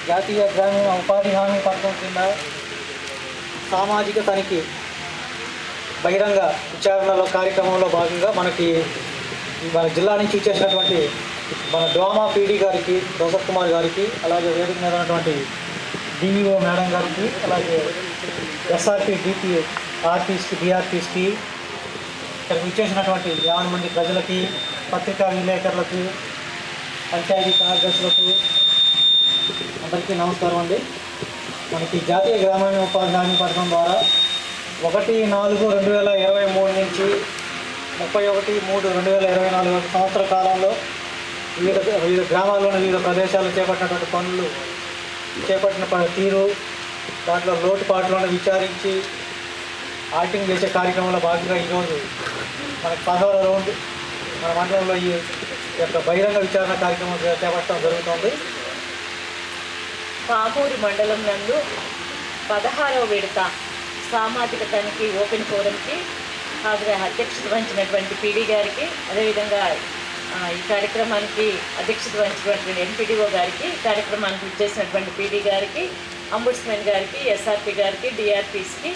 జాతీయ గ్రామీణ ఉపాధి హామీ పథకం కింద సామాజిక తనిఖీ బహిరంగ విచారణలో కార్యక్రమంలో భాగంగా మన జిల్లా నుంచి ఇచ్చేసినటువంటి మన డోమా పీడీ గారికి, రోసత్ కుమార్ గారికి, అలాగే వేదిక మీద ఉన్నటువంటి డిఈఓ మేడం గారికి, అలాగే ఎస్ఆర్పి డిపి ఆర్పీస్కి, డిఆర్పీస్కి, ఇక్కడికి ఇచ్చేసినటువంటి 50 మంది ప్రజలకి, పత్రికా విలేకరులకి, పంచాయతీ కార్యదర్శులకు అందరికీ నమస్కారం అండి. మనకి జాతీయ గ్రామీణ ఉపాధి హామీ పథకం ద్వారా 1/4/2023 నుంచి 31/3/2024 సంవత్సర కాలంలో వివిధ గ్రామాల్లోని వివిధ ప్రదేశాల్లో చేపట్టిన తీరు, దాంట్లో లోటుపాట్లను విచారించి ఆడిటింగ్ చేసే కార్యక్రమంలో భాగంగా ఈరోజు మనకి 16వ రౌండ్ మన మండలంలో ఈ యొక్క బహిరంగ విచారణ కార్యక్రమం చేపట్టడం జరుగుతుంది. పామూరు మండలం నందు 16వ విడత సామాజిక తనిఖీ ఓపెన్ ఫోరంకి అధ్యక్షత వహించినటువంటి పీడీ గారికి, అదేవిధంగా ఈ కార్యక్రమానికి అధ్యక్షత వహించినటువంటి ఎంపీడీఓ గారికి, కార్యక్రమానికి ఇచ్చేసినటువంటి పీడీ గారికి, అంబుడ్స్మెన్ గారికి, ఎస్ఆర్పి గారికి, డిఆర్పీస్కి,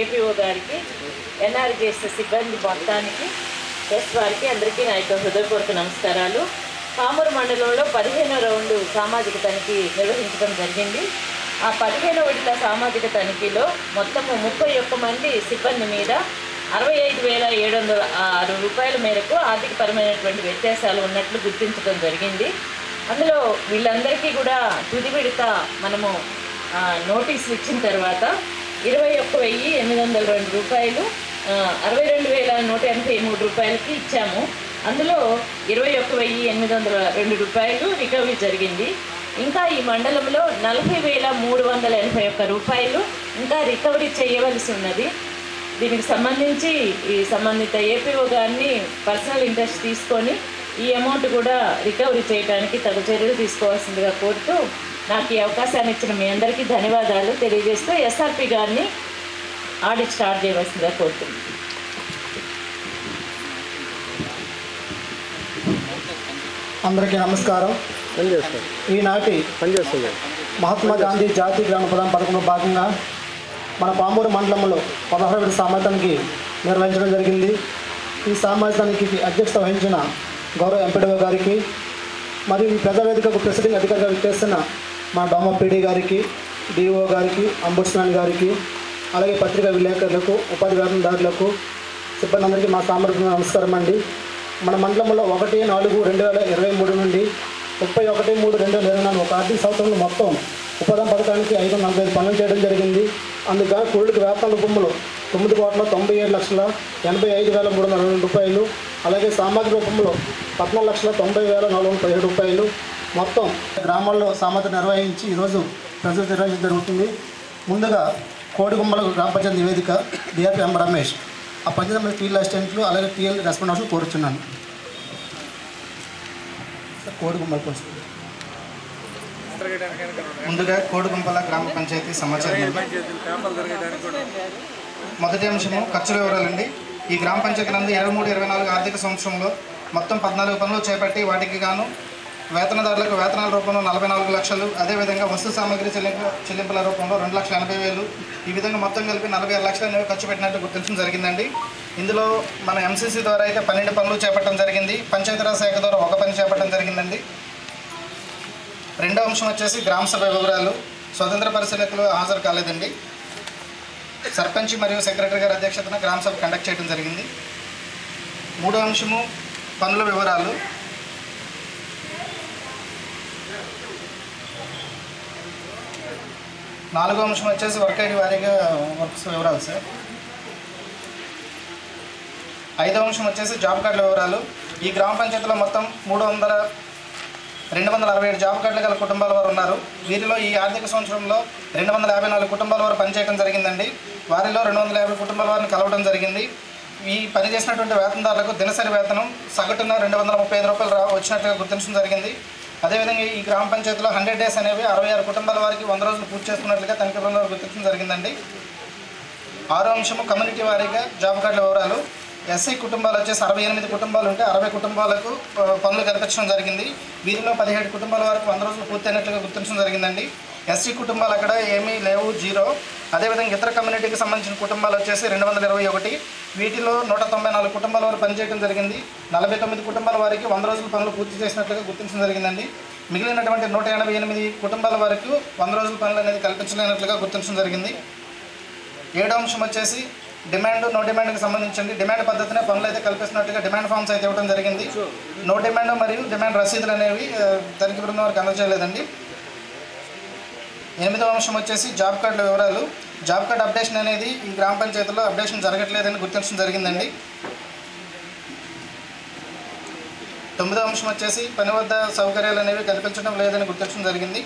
ఏపీఓ గారికి, ఎన్ఆర్జీఎస్ సిబ్బంది మొత్తానికి, ప్రెస్ వారికి అందరికీ నా యొక్క హృదయపూర్వక నమస్కారాలు. పామూరు మండలంలో 15వ రౌండ్ సామాజిక తనిఖీ నిర్వహించడం జరిగింది. ఆ 15వ విడత సామాజిక తనిఖీలో మొత్తము 31 మంది సిబ్బంది మీద 65,706 రూపాయల మేరకు ఆర్థికపరమైనటువంటి వ్యత్యాసాలు ఉన్నట్లు గుర్తించడం జరిగింది. అందులో వీళ్ళందరికీ కూడా తుది విడత మనము నోటీసులు ఇచ్చిన తర్వాత 21,802 రూపాయలు 62,183 రూపాయలకి ఇచ్చాము. అందులో 21,802 రూపాయలు రికవరీ జరిగింది. ఇంకా ఈ మండలంలో 40,381 రూపాయలు ఇంకా రికవరీ చేయవలసి ఉన్నది. దీనికి సంబంధించి ఈ సంబంధిత ఏపీఓ గారిని పర్సనల్ ఇంట్రెస్ట్ తీసుకొని ఈ అమౌంట్ కూడా రికవరీ చేయడానికి తగు చర్యలు తీసుకోవాల్సిందిగా కోరుతూ నాకు ఈ అవకాశాన్ని ఇచ్చిన మీ అందరికీ ధన్యవాదాలు తెలియజేస్తూ ఎస్ఆర్పి గారిని ఆడిట్ స్టార్ట్ చేయవలసిందిగా కోరుతున్నాను. అందరికీ నమస్కారం. ఈనాటి మహాత్మా గాంధీ జాతీయ గ్రామ ప్రధాన పథకంలో భాగంగా మన పామూరు మండలంలో 16వ విడత సామాజికానికి నిర్వహించడం జరిగింది. ఈ సామాజికానికి అధ్యక్షత వహించిన గౌరవ ఎంపీడీఓ గారికి మరియు ఈ ప్రజావేదికకు ప్రెసిడింగ్ అధికారిగా విచ్చేస్తున్న మా డోమా పీడీ గారికి, డిఓ గారికి, అంబుడ్స్మెన్ గారికి, అలాగే పత్రికా విలేకరులకు, ఉపాధి వేతనదారులకు, సిబ్బంది అందరికీ మా సామర్థ్యంగా నమస్కారం అండి. మన మండలంలో 1/4/2023 నుండి 31/3/2024 ఒక ఆర్థిక సంవత్సరంలో మొత్తం ఉపాధి పథకానికి 545 పనులు చేయడం జరిగింది. అందుకు కూలీకి వేతన రూపంలో 9,85,302 రూపాయలు, అలాగే సామాజిక రూపంలో 14,90,417 రూపాయలు మొత్తం గ్రామాల్లో సామాజిక నిర్వహించి ఈరోజు ప్రజలు నిర్వహించడం జరుగుతుంది. ముందుగా కోడిగుమ్మల గ్రామ పంచాయతీ నివేదిక డిఆర్పి ఎం రమేష్, ఆ పంచాయతీ ఫీల్డ్ అసిస్టెంట్లు అలాగే టీఎల్ రెస్పాండర్స్ కోరుచున్నాను. కోడిగుమ్మల కోసం ముందుగా కోడిగుంపల గ్రామ పంచాయతీ సమాచారం. మొదటి అంశము ఖర్చుల వివరాలండి. ఈ గ్రామ పంచాయతీ నందు 23-24 ఆర్థిక సంవత్సరంలో మొత్తం 14 పనులు చేపట్టి వాటికి గాను వేతనదారులకు వేతనాల రూపంలో 44 లక్షలు, అదేవిధంగా వస్తు సామాగ్రి చెల్లింపుల రూపంలో 2,80,000, ఈ విధంగా మొత్తం కలిపి 46 లక్షలు అనేవి ఖర్చు పెట్టినట్టు గుర్తించడం జరిగిందండి. ఇందులో మన ఎంసీసీ ద్వారా అయితే 12 పనులు చేపట్టడం జరిగింది. పంచాయతీరాజ్ శాఖ ద్వారా 1 పని చేపట్టడం జరిగిందండి. రెండో అంశం వచ్చేసి గ్రామ సభ వివరాలు. స్వతంత్ర పరిశీలకులు హాజరు కాలేదండి. సర్పంచ్ మరియు సెక్రటరీ గారి అధ్యక్షతన గ్రామ సభ కండక్ట్ చేయడం జరిగింది. మూడో అంశము పనుల వివరాలు. నాలుగో అంశం వచ్చేసి వర్క్ ఐడి వారీగా వర్క్స్ వివరాలు సార్. ఐదో అంశం వచ్చేసి జాబ్ కార్డుల వివరాలు. ఈ గ్రామ పంచాయతీలో మొత్తం 267 జాబ్ కార్డులు గల కుటుంబాల వారు ఉన్నారు. వీరిలో ఈ ఆర్థిక సంవత్సరంలో 254 కుటుంబాల వారు పనిచేయడం జరిగిందండి. వారిలో 250 కుటుంబాల వారిని కలవడం జరిగింది. ఈ పని చేసినటువంటి వేతనదారులకు దినసరి వేతనం సగటున 235 రూపాయలు వచ్చినట్టుగా గుర్తించడం జరిగింది. అదేవిధంగా ఈ గ్రామ పంచాయతీలో 100 డేస్ అనేవి 66 కుటుంబాల వారికి 100 రోజులు పూర్తి చేసుకున్నట్లుగా తనిఖీ బృందాలు గుర్తించడం జరిగిందండి. ఆరో అంశము కమ్యూనిటీ వారీగా జాబ్ కార్డుల వివరాలు. ఎస్సీ కుటుంబాలు వచ్చేసి 68 కుటుంబాలు ఉంటే 60 కుటుంబాలకు పనులు కల్పించడం జరిగింది. వీరిలో 17 కుటుంబాల వరకు 100 రోజులు పూర్తయినట్లుగా గుర్తించడం జరిగిందండి. ఎస్సీ కుటుంబాలు అక్కడ ఏమీ లేవు, 0. అదేవిధంగా ఇతర కమ్యూనిటీకి సంబంధించిన కుటుంబాలు వచ్చేసి 221. వీటిలో 194 కుటుంబాల వారు పనిచేయడం జరిగింది. 49 కుటుంబాల వారికి 100 రోజుల పనులు పూర్తి చేసినట్లుగా గుర్తించడం జరిగిందండి. మిగిలినటువంటి 188 కుటుంబాల వరకు 100 రోజుల పనులు అనేది కల్పించలేనట్లుగా గుర్తించడం జరిగింది. 7వ అంశం వచ్చేసి డిమాండ్ నో డిమాండ్కి సంబంధించింది. డిమాండ్ పద్ధతినే పనులు అయితే కల్పిస్తున్నట్టుగా డిమాండ్ ఫామ్స్ అయితే ఇవ్వడం జరిగింది. నో డిమాండ్ మరియు డిమాండ్ రసీదులు అనేవి తనిఖీ బృందం వరకు అందజేయలేదండి. 8వ అంశం వచ్చేసి జాబ్ కార్డుల వివరాలు. జాబ్ కార్డు అప్డేషన్ అనేది ఈ గ్రామ పంచాయతీలో అప్డేషన్ జరగట్లేదని గుర్తించడం జరిగిందండి. 9వ అంశం వచ్చేసి పని వద్ద సౌకర్యాలు అనేవి కల్పించడం లేదని గుర్తించడం జరిగింది.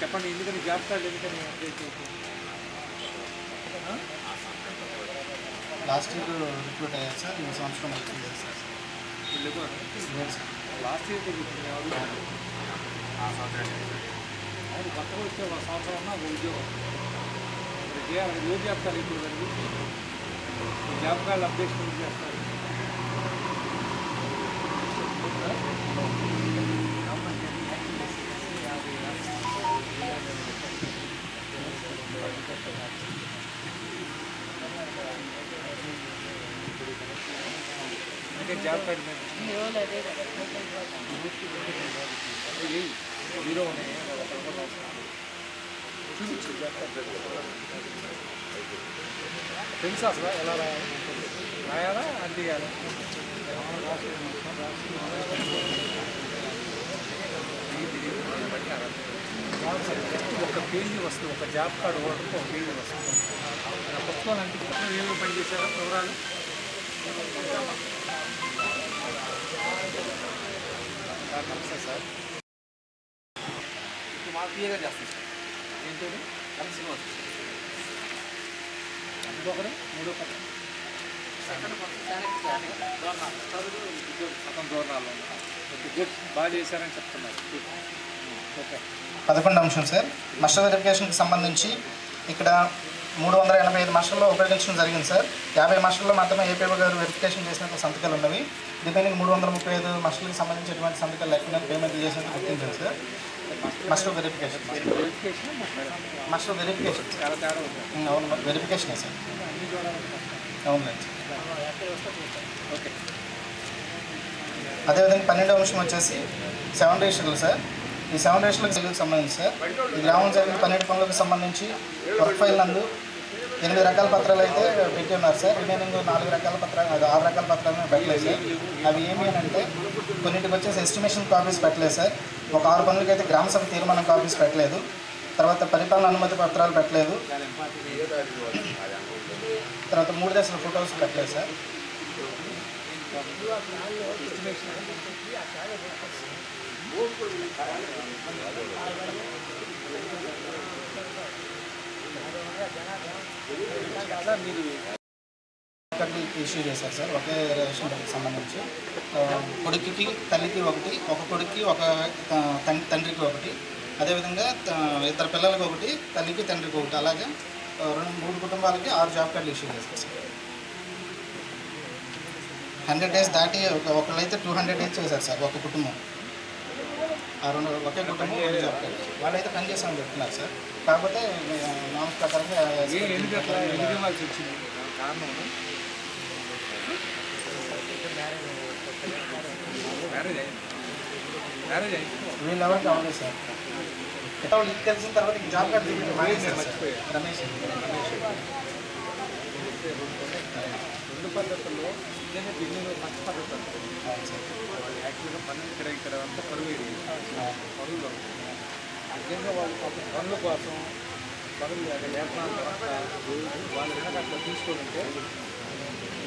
చెప్పండి, ఎందుకని జాబ్ కార్డు ఎందుకని లాస్ట్ ఇయర్ రిక్రూట్ అయ్యారు సార్, ఈ సంవత్సరం లాస్ట్ ఇయర్ అది కొత్తగా వచ్చే ఒక సంవత్సరం ఉన్నా ఒక ఉద్యోగం ఎవరు చెప్తారు ఇప్పుడు జాబ్ కార్డు అప్డేషన్ చేస్తారు. జాబ్ కార్డు జీరో ఉన్నాయి చూపించు. జాబ్ కార్డు తెలుసు అసలు ఎలా రాయాలా అంటే ఒక పేజీ వస్తుంది, ఒక జాబ్ కార్డు ఓటర్కి ఒక పేజీ వస్తుంది. పుస్తకాలు అంటే ఏమేమి పనిచేశారో వివరాలు నమస్తే సార్. ఇప్పుడు మాకు క్లియర్గా చేస్తాం సార్. ఏంటంటే కలిసి ఒకరు 3వ పక్కన సగం దూరాల్లో గుడ్ బాగా చేశారని చెప్తున్నారు. ఓకే. 11వ అంశం సార్, మస్టర్ వెరిఫికేషన్కి సంబంధించి ఇక్కడ 385 మస్టర్లో ఉపయోగించడం జరిగింది సార్. 50 మస్టర్లో మాత్రమే ఏపీఓ గారు వెరిఫికేషన్ చేసినట్టు సంతకాలు ఉన్నవి. రిమైనింగ్ 335 మస్టర్లకు సంబంధించి ఎటువంటి సంతకాలు లేకుండా పేమెంట్ చేసినట్టు గుర్తించారు sir. Muster verification muster verification చాలా తేడా ఉంది. అవును, వెరిఫికేషనే సార్. అవునండి. ఓకే. అదేవిధంగా 12వ అంశం వచ్చేసి 7 రిజిస్టర్లు సార్. ఈ 7 రిజిస్టర్లకు సంబంధించి సార్, ఈ గ్రామం జరిగిన 12 పనులకు సంబంధించి వర్క్ ఫైల్ నందు 8 రకాల పత్రాలు అయితే పెట్టి ఉన్నారు సార్. రిమైనింగ్ 4 రకాల పత్రాలు 6 రకాల పత్రాలను పెట్టలేదు సార్. అవి ఏమి అని అంటే కొన్నింటికి వచ్చేసి ఎస్టిమేషన్ కాపీస్ పెట్టలేదు సార్. ఒక 6 పనులకి అయితే గ్రామ సభ తీర్మానం కాపీస్ పెట్టలేదు. తర్వాత పరిపాలన అనుమతి పత్రాలు పెట్టలేదు. తర్వాత 3 దశల ఫొటోస్ పెట్టలేదు సార్. మీరు ఒకటి ఇష్యూ చేశారు సార్. ఒకే రేషన్ కార్డుకి సంబంధించి కొడుకుకి తల్లికి ఒకటి, ఒక కొడుక్కి ఒక తండ్రికి ఒకటి, అదేవిధంగా ఇద్దరు పిల్లలకి ఒకటి, తల్లికి తండ్రికి ఒకటి, అలాగే 3 కుటుంబాలకి 6 జాబ్ కార్డులు ఇష్యూ చేశారు సార్. 100 డేస్ దాటి ఒకళ్ళైతే 200 డేస్ చేశారు సార్. ఒక కుటుంబం ఒకే కుటుంబం జాబ్ కార్డు వాళ్ళైతే పనిచేసామని చెప్తున్నారు సార్. కాకపోతే నామ్స్ ప్రకారంగా ఎందుకు ఇవ్వాల్సి వచ్చింది కారణం మ్యారేజ్ అయింది వీళ్ళు ఎవరికి అవ్వలేదు సార్. వాళ్ళు ఇది తెలిసిన తర్వాత జాబ్ కార్డు మర్చిపోయారు. రమేష్ 2 పద్ధతుల్లో నిజంగా ఢిల్లీలో మంచి పద్ధతి ఉంటుంది. యాక్చువల్గా పనులు ఇక్కడ అంతా పరువు పరువులో నిజంగా వాళ్ళు పనుల కోసం పనులు వేతనాల తర్వాత వాళ్ళు కనుక అట్లా తీసుకోవాలంటే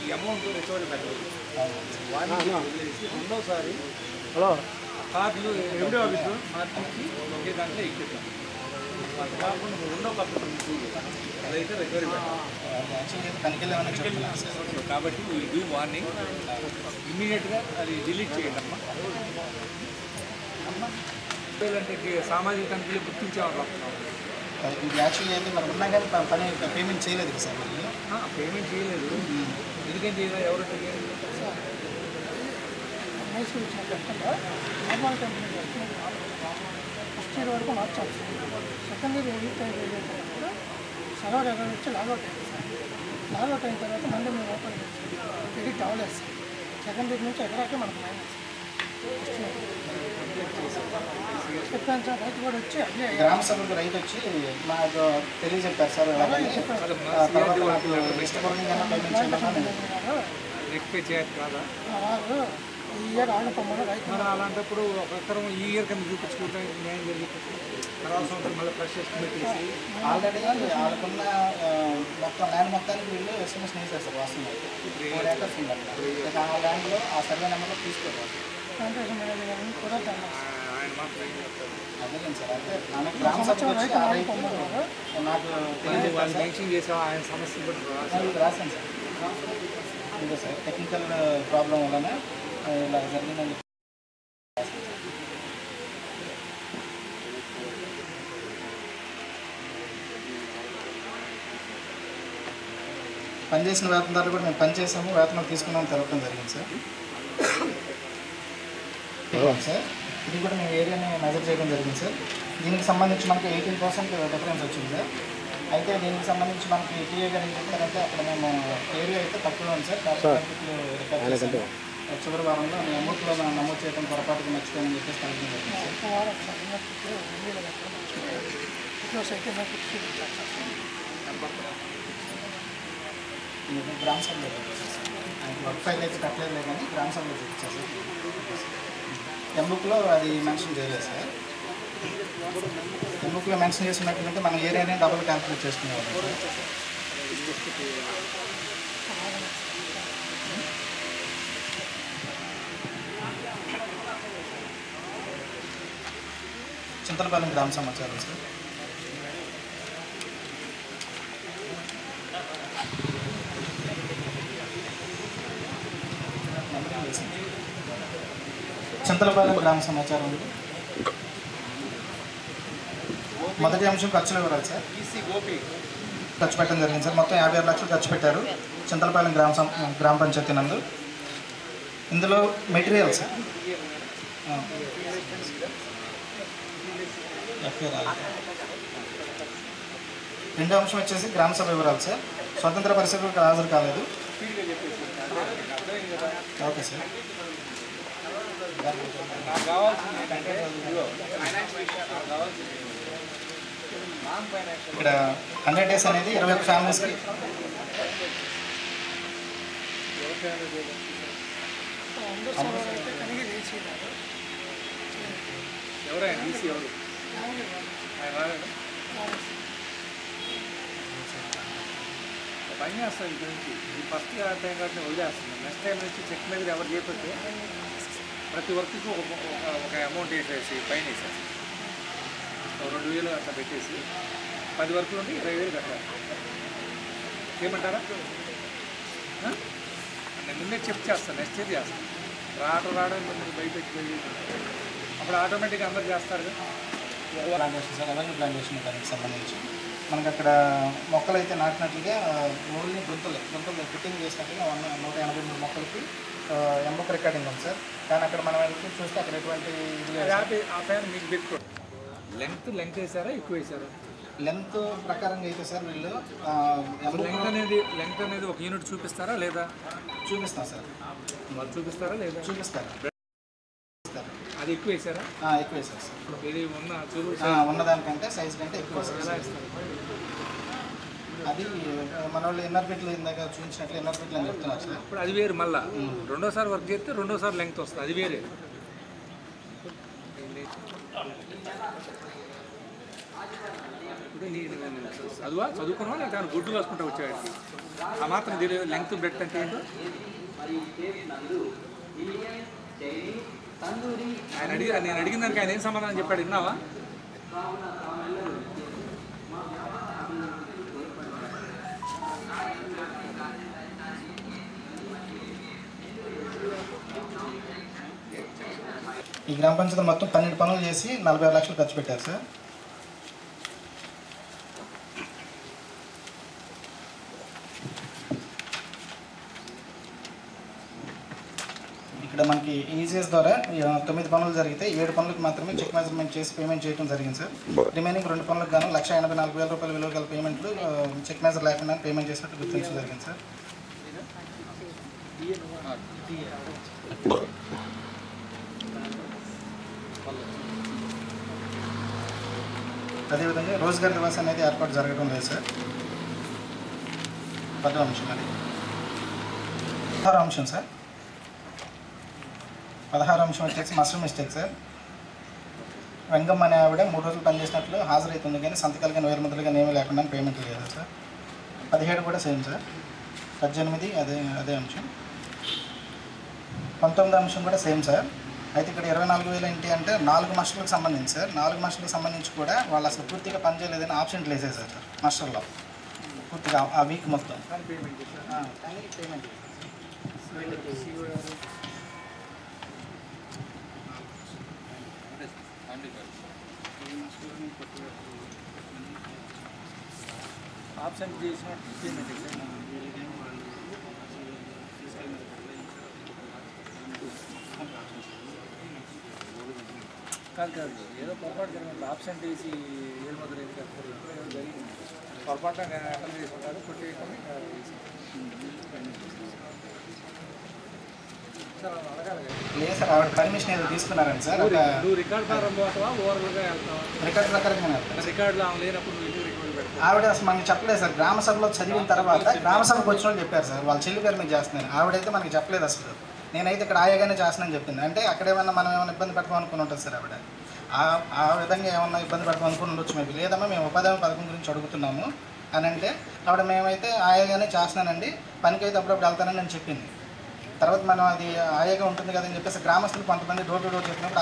ఈ అమౌంట్ రికవరీ పెట్టలేదు. వాళ్ళని వదిలేసి రెండోసారి కార్డులు మార్చి ఒకే దాంట్లో ఎక్కిద్దాం. అది కాకుండా రెండో పద్ధతి అదైతే రికవరీ పెట్టాలి. కాబట్టి విల్ డూ వార్నింగ్ ఇమ్మీడియట్గా అది డిలీట్ చేయండి అమ్మా. అంటే సామాజిక తనిఖీలు గుర్తించేవాళ్ళు ఇది యాక్చువల్లీ అయితే మరి ఉన్నా కానీ పని పేమెంట్ చేయలేదు కదా సార్ మీరు? పేమెంట్ చేయలేదు. ఎందుకని చేయలేదు? ఎవరు ఫస్ట్ ఇయర్ వరకు మార్చాలి సార్. సెకండ్ ఇయర్ ఎడిట్ అయ్యేటప్పుడు సర్వర్ ఎర్రర్ వచ్చి లాగౌట్ అయింది సార్. లాగౌట్ అయిన తర్వాత మళ్ళీ మేము ఓపెన్ చేసి ఎడిట్ అవ్వలేదు సార్. సెకండ్ ఇయర్ నుంచి ఎక్కడాకే మనకు మైనస్ చెప్పాను సార్. రైతు కూడా వచ్చి అదే గ్రామ సభకు రైతు వచ్చి మాకు తెలియజెప్పారు సార్. తర్వాత నాకు ఇష్టపడి పేమెంట్ చేయమని రెక్టిఫై చేయాలి కాదా? వారు ఈ ఇయర్ ఆగిపోమని రైతు మరి అలాంటప్పుడు ఒక ఎకరం ఈ ఇయర్ కింద చూపించుకుంటే న్యాయం జరిగింది. తర్వాత సంవత్సరం మళ్ళీ ఫ్రెష్ ఎస్టిమేట్ చేసి ఆల్రెడీ వాళ్ళకున్న మొత్తం ల్యాండ్ మొత్తానికి వీళ్ళు ఎస్ఎంఎస్ వేసారు సార్. వాస్తవం 4 acres ఉంది అక్కడ. ఆ ల్యాండ్లో ఆ సర్వే నెంబర్లో తీసుకోవాలి కాంట్రాక్షన్ మేనేజర్ గారిని కూడా ఆయన మాత్రం ఏం చెప్తారు? అదేం సార్. అంటే ఆమె గ్రామ సభకు వచ్చి ఆ రైతు నాకు తెలియజెప్పారు వాళ్ళు సార్. మెన్షన్ చేసాం ఆయన సమస్యలు బట్టి ఇది రాశాను సార్. ఇదే సార్ టెక్నికల్ ప్రాబ్లం వలన ఇలా జరిగిందని పనిచేసిన వేతనదారులు కూడా మేము పనిచేసాము, వేతనం తీసుకున్నాము తెలపడం జరిగింది సార్. సార్ ఇది కూడా మేము ఏరియాని మెజర్ చేయడం జరిగింది సార్. దీనికి సంబంధించి మనకి 18% డిఫరెన్స్ వచ్చింది సార్. అయితే దీనికి సంబంధించి మనకి టీఏ గారు ఏం చెప్పారంటే అక్కడ మేము ఏరియా అయితే తక్కువ ఉంది సార్. చివరి వారంలో మేము అమౌంట్లో నమోదు చేయడం పొరపాటుగా మర్చిపోయామని చెప్పేసి కనుక జరిగింది సార్. గ్రామ సభలో చూపించారు సార్. ఆయనకి వర్క్ ఫైల్ అయితే కట్టలేదు కానీ గ్రామ సభలో చూపించారు సార్. ఎంబుక్లో అది మెన్షన్ చేయలేదు సార్. ఎంబుక్లో మెన్షన్ చేసినట్టుంటే మనం ఏరియానే డబుల్ క్యాల్కులేట్ చేసుకునేవాళ్ళం సార్. చింతలపాలెం గ్రామ సమాచారం సార్. చింతలపాలెం గ్రామ సమాచారం ఉంది. మొదటి అంశం ఖర్చులు వివరాలు సార్. ఖర్చు పెట్టడం జరిగింది సార్. మొత్తం 56 లక్షలు ఖర్చు పెట్టారు చింతలపాలెం గ్రామ పంచాయతీ నందు. ఇందులో మెటీరియల్ సార్ రెండో అంశం వచ్చేసి గ్రామ సభ వివరాలు సార్. స్వతంత్ర పరిస్థితులకు హాజరు కాలేదు. Okay sir. ఇక్కడ 100 days అనేది 21 ఫ్యామిలీస్కి ఎవరైనా డీసీ ఎవరు ఆయన రాలేదు. పని చేస్తాను ఇక్కడ నుంచి. ఈ ఫస్ట్ టైం కాబట్టి వదిలేస్తున్నాను. నెక్స్ట్ టైం నుంచి చెక్ మీద ఎవరు చేయకపోతే ప్రతి వర్క్కి ఒక అమౌంట్ వేసేసి పైన వేసేసి 2,000 అట్లా పెట్టేసి 10 వర్కులు ఉంటే 20,000 కట్టాలి. ఏమంటారా? నేను ముందే చెక్ చేస్తాను. నెక్స్ట్ ఇయర్ చేస్తాను. రావడం కొంచెం బయట అప్పుడు ఆటోమేటిక్గా అందరు చేస్తారు కదా. Plantation sir. అవన్నీ ప్లాంటేషన్ దానికి సంబంధించి మనకు అక్కడ మొక్కలు అయితే నాటినట్లుగా ఓన్లీ గుంతలు ఫిట్టింగ్ చేసినట్టుగా 183 మొక్కలకి ఎంబక్ రికార్డింగ్ ఉంది సార్. కానీ అక్కడ మనం వెళ్ళి చూస్తే అక్కడ ఎటువంటి ఇది లేదు. ఆ పైన మీకు పెట్టుకోండి. లెంగ్త్ వేసారా ఎక్కువ వేసారా? లెంత్ ప్రకారంగా అయితే సార్ వీళ్ళు లెంగ్త్ అనేది ఒక యూనిట్ చూపిస్తారా లేదా? చూపిస్తాం సార్. వాళ్ళు చూపిస్తారా లేదా? చూపిస్తారు. అది ఎక్కువ వేసారా? ఎక్కువ వేసారు సార్. ఇది ఉన్నదానికంటే సైజ్ కంటే ఎక్కువ వేసారు. ఎలా ఇస్తారు? అది మన వాళ్ళు ఇన్నర్ ఫిట్లు ఇందాక చూపించినట్లు ఇన్నర్ ఫిట్లు అని చెప్తున్నారు సార్. ఇప్పుడు అది వేరు. మళ్ళీ రెండోసారి వర్క్ చేస్తే రెండోసారి లెంగ్త్ వస్తుంది. అది వేరే. ఇప్పుడు చదువా చదువుకున్నా లేక గుడ్డు వేసుకుంటూ వచ్చేవాడికి ఆ మాత్రం తెలియదు. లెంగ్త్ బ్రెడ్ అంటే ఏంటో నేను అడిగిన దానికి ఆయన ఏం సమాధానం చెప్పాడు విన్నావా? ఈ గ్రామ పంచాయతీ మొత్తం 12 పనులు చేసి 46 లక్షలు ఖర్చు పెట్టారు సార్. ఇక్కడ మనకి ఈజీఎస్ ద్వారా 9 పనులు జరిగితే 7 పనులకు మాత్రమే చెక్ మెజర్మెంట్ చేసి పేమెంట్ చేయడం జరిగింది సార్. రిమైనింగ్ 2 పనులకు గాను 1,84,000 రూపాయల విలువ గల పేమెంట్లు చెక్ మెజర్ లేకుండా పేమెంట్ చేసినట్టు గుర్తించడం జరిగింది సార్. అదేవిధంగా రోజ్గార్ దివాస్ అనేది ఏర్పాటు జరగడం లేదు సార్. 10వ అంశం అది. 16వ అంశం సార్. 16వ అంశం వచ్చేసి మస్టర్ మిస్టేక్ సార్. వెంగమ్మ అనే ఆవిడ 3 రోజులు పనిచేసినట్లు హాజరైతుంది కానీ సంతకాలు కానీ వేరుముద్రలు కానీ ఏమీ లేకుండా పేమెంట్ లేదు సార్. 17 కూడా సేమ్ సార్. 18 అదే అంశం. 19వ అంశం కూడా సేమ్ సార్. అయితే ఇక్కడ 24,000 ఏంటి అంటే 4 మాస్టర్లకు సంబంధించి సార్. 4 మాస్టర్లకు సంబంధించి కూడా వాళ్ళు అసలు పూర్తిగా పనిచేయలేదని ఆప్షన్లు వేసేసారు సార్ మాస్టర్లో పూర్తిగా ఆ వీక్ మొత్తం. కానీ పేమెంట్ ఆప్షన్ చేసిన పేమెంట్ కాదు ఏదో పొరపాటు జరిగింది. ఆప్షన్ చేసి ఏడు మొదలు ఏదో జరిగింది. పొరపాటు అటెండ్ చేసుకుంటారు కొట్టేయకుండా లేదు సార్. ఆవిడ పర్మిషన్ ఏదో తీసుకున్నారండి సార్. నువ్వు రికార్డ్ ప్రకారం పోతావా ఓవరాల్గా వెళ్తావా? రికార్డ్ ప్రకారంగా రికార్డులో ఆమె లేనప్పుడు నువ్వు ఎందుకు రికార్డు పెడతావు? ఆవిడ అసలు మనకి చెప్పలేదు సార్. గ్రామ సభలో చదివిన తర్వాత గ్రామ సభకు వచ్చిన వాళ్ళు చెప్పారు సార్ వాళ్ళ చెల్లి పేరు మీద చేస్తున్నాను. ఆవిడైతే మనకి చెప్పలేదు అసలు. నేనైతే ఇక్కడ ఆయాగానే చేస్తున్నానని చెప్పింది. అంటే అక్కడ ఏమన్నా మనం ఏమైనా ఇబ్బంది పెడతామనుకుని ఉంటుంది సార్ ఆవిడ. ఆ విధంగా ఏమన్నా ఇబ్బంది పెడతామనుకుని ఉండొచ్చు మేబీ. లేదమ్మా మేము ఉపాధి పథకం గురించి అడుగుతున్నాము అని అంటే ఆవిడ మేమైతే ఆయాగానే చేస్తున్నానండి, పనికి అయితే అప్పుడప్పుడు వెళ్తానని నేను చెప్పింది. తర్వాత మనం అది ఆయాగా ఉంటుంది కదని చెప్పేసి గ్రామస్తులు కొంతమంది డోర్ టు డోర్ చెప్పినప్పుడు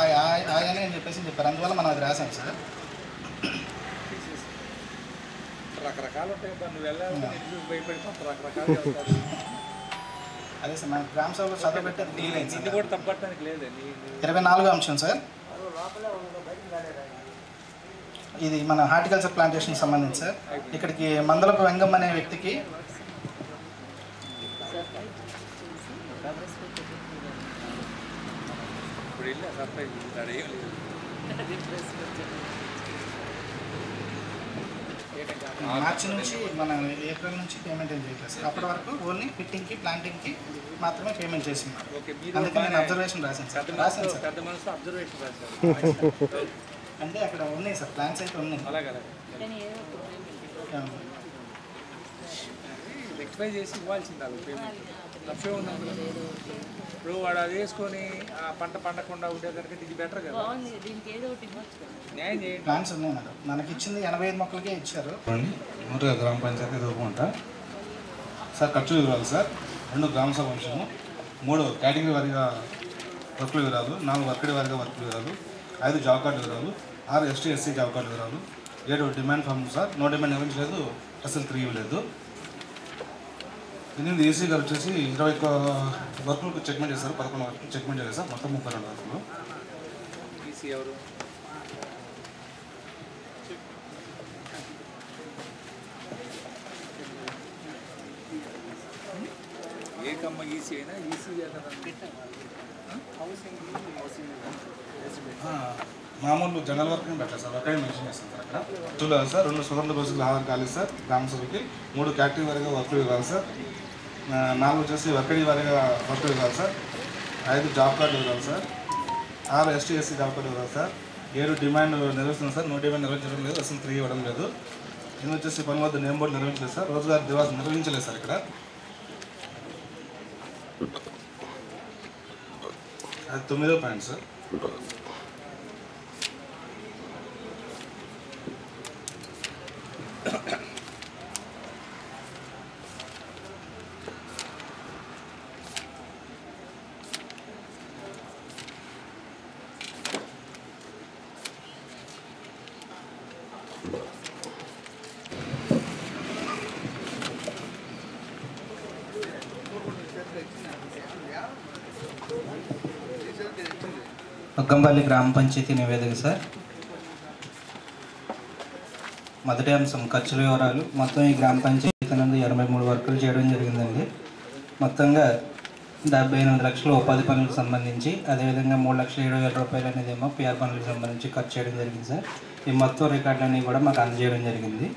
ఆయానే అని చెప్పేసి చెప్పారు. అందువల్ల మనం అది రాసాం సార్. రకరకాలు ఉంటాయి. నువ్వు వెళ్ళాలంటే భయపడిపోతావు. రకరకాలు అదే సార్ మన గ్రామ సభలో చదువు పెట్టేది తీయలేదు. ఇది కూడా తప్పట్టడానికి లేదు. 24వ అంశం సార్. ఇది మన హార్టికల్చర్ ప్లాంటేషన్ సంబంధించి సార్. ఇక్కడికి మందలపు వెంగమ్మ అనే వ్యక్తికి ఇప్పుడు వెళ్ళి సర్ప్రైజ్ ఏం లేదు. మార్చి నుంచి మన ఏప్రిల్ నుంచి పేమెంట్ ఏం చేయలేదు సార్. అప్పటి వరకు ఓన్లీ ఫిట్టింగ్కి ప్లాంటింగ్కి మాత్రమే పేమెంట్ చేస్తున్నారు. అందుకని నేను అబ్జర్వేషన్ రాశాను సార్. పెద్ద మనసు అబ్జర్వేషన్ రాశారు. అంటే అక్కడ ఉన్నాయి సార్ ప్లాన్స్ అయితే ఉన్నాయి. అలాగే రెక్టిఫై చేసి ఇవ్వాల్సింది వాళ్ళు పేమెంట్. తప్పే ఉన్నప్పుడు ఇప్పుడు వాడు అది వేసుకొని ఆ పంట పండకుండా ఉండేదానికి ఇది బెటర్ కదా. న్యాయం చేయండి. ప్లాన్స్ ఉన్నాయి మేడం. మనకి ఇచ్చింది 85 మొక్కలకే ఇచ్చారు. నూరుగా గ్రామ పంచాయతీ దూపుకుంట సార్. ఖర్చు వివరాలు సార్. 2 గ్రామ సభ అంశము, 3 కేటగిరీ వారిగా వర్కుల వివరాలు, 4 వర్కడి వారిగా వర్కుల వివరాలు, 5 జాబ్ కార్డు వివరాలు, 6 ST SC జాబ్ కార్డు వివరాలు, 7 demand form sir. No demand నిర్వహించలేదు, అసలు 3 ఇవ్వలేదు. 8 ఏసీ గారు వచ్చేసి 21 వర్కులకు చెక్మెంట్ చేశారు. 11 వర్కులు చెక్మెంట్ చేశారు సార్. మొత్తం 32 వర్కులు. ఈసీ ఎవరు? ఏ కమ్మ ఈసీ అయినా ఈసీ మామూలు జనరల్ వర్క్ని పెట్టారు సార్. ఒకే మెన్షన్ చేస్తాం సార్. అక్కడ చూడాలి సార్. 2 స్వతంత్ర బస్సులు హాజరు కాలేదు సార్ గ్రామ సభకి. 3 కేటగిరీ వారిగా వర్కులు ఇవ్వాలి సార్. 4 వచ్చేసి వర్కడి వారిగా వర్కులు ఇవ్వాలి సార్. 5 జాబ్ కార్డు ఇవ్వాలి sir. 6 ST SC job card ఇవ్వాలి సార్. 7 డిమాండ్ నిర్వహిస్తుంది సార్. నో డిమాండ్ నిర్వహించడం లేదు, అసలు 3 ఇవ్వడం లేదు. 8 వచ్చేసి పని వద్ద నేమ్ బోర్డు నిర్వహించలేదు సార్. రోజ్గార్ దివాస్ నిర్వహించలేదు సార్. ఇక్కడ అది 9వ పాయింట్ సార్. అగ్గంపల్లి గ్రామ పంచాయతీ నివేదిక సార్. మొదటి అంశం ఖర్చుల వివరాలు. మొత్తం ఈ గ్రామ పంచాయతీ నందు 83 వర్కులు చేయడం జరిగిందండి. మొత్తంగా 78 లక్షలు ఉపాధి పనులకు సంబంధించి, అదేవిధంగా 3,70,000 రూపాయలు అనేదేమో పిఆర్ పనులకు సంబంధించి ఖర్చు చేయడం జరిగింది సార్. ఈ మొత్తం రికార్డులన్నీ కూడా మాకు అందజేయడం జరిగింది.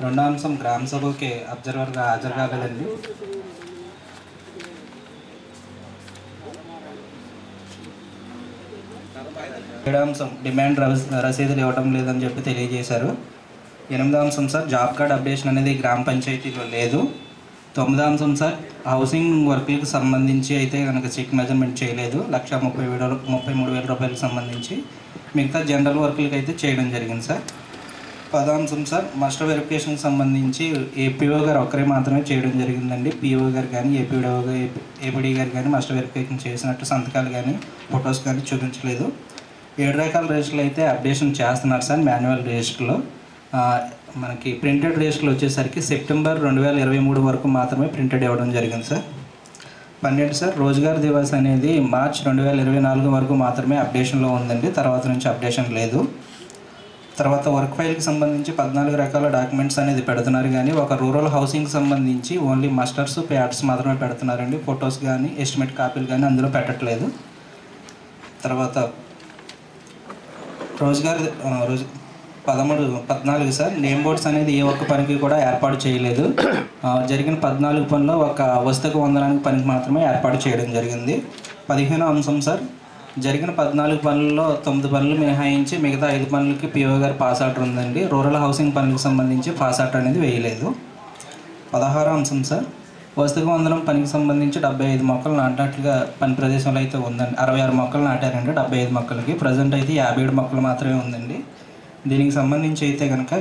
రెండో అంశం గ్రామ సభకి అబ్జర్వర్గా హాజరు కాలేదండి. ఏడో అంశం డిమాండ్ రసీదులు ఇవ్వడం లేదని చెప్పి తెలియజేశారు. ఎనిమిదో అంశం సార్ జాబ్ కార్డ్ అప్డేషన్ అనేది గ్రామ పంచాయతీలో లేదు. తొమ్మిదో అంశం సార్ హౌసింగ్ వర్క్లకు సంబంధించి అయితే కనుక చెక్ మెజర్మెంట్ చేయలేదు 1,33,000 రూపాయలకు సంబంధించి. మిగతా జనరల్ వర్క్లకు అయితే చేయడం జరిగింది సార్. పదో అంశం సార్ మాస్టర్ వెరిఫికేషన్కి సంబంధించి ఏపీఓ గారు ఒక్కరే మాత్రమే చేయడం జరిగిందండి. పిఓ గారు కానీ ఏపీడీ గారు కానీ మాస్టర్ వెరిఫికేషన్ చేసినట్టు సంతకాలు కానీ ఫొటోస్ కానీ చూపించలేదు. 7 రకాల రిజిస్టర్లు అయితే అప్డేషన్ చేస్తున్నారు సార్ మాన్యువల్ రిజిస్టర్లో. మనకి ప్రింటెడ్ రిజిస్టర్లు వచ్చేసరికి సెప్టెంబర్ 2023 వరకు మాత్రమే ప్రింటెడ్ ఇవ్వడం జరిగింది సార్. 12 సార్ రోజ్గార్ దివాస్ అనేది మార్చ్ 2024 వరకు మాత్రమే అప్డేషన్లో ఉందండి. తర్వాత నుంచి అప్డేషన్ లేదు. తర్వాత వర్క్ ఫైల్కి సంబంధించి 14 రకాల డాక్యుమెంట్స్ అనేది పెడుతున్నారు, కానీ ఒక రూరల్ హౌసింగ్కి సంబంధించి ఓన్లీ మస్టర్స్ ప్యాడ్స్ మాత్రమే పెడుతున్నారండి. ఫొటోస్ కానీ ఎస్టిమేట్ కాపీలు కానీ అందులో పెట్టట్లేదు. తర్వాత రోజ్గార్ 14 సార్ నేమ్ బోర్డ్స్ అనేది ఏ ఒక్క పనికి కూడా ఏర్పాటు చేయలేదు. జరిగిన 14 పనుల్లో ఒక వస్తుకు వందనానికి పనికి మాత్రమే ఏర్పాటు చేయడం జరిగింది. 15వ అంశం సార్ జరిగిన 14 పనుల్లో 9 పనులు మినహాయించి మిగతా 5 పనులకి పిఓ గారు పాస్ ఆర్డర్ ఉందండి. రూరల్ హౌసింగ్ పనులకు సంబంధించి పాస్ ఆర్డర్ అనేది వేయలేదు. 16వ అంశం సార్ వస్తుకు వందనం పనికి సంబంధించి 75 మొక్కలు నాటినట్లుగా పని ప్రదేశంలో అయితే ఉందండి. 66 మొక్కలు నాటారండి 75 మొక్కలకి. ప్రజెంట్ అయితే 57 మొక్కలు మాత్రమే ఉందండి. దీనికి సంబంధించి అయితే కనుక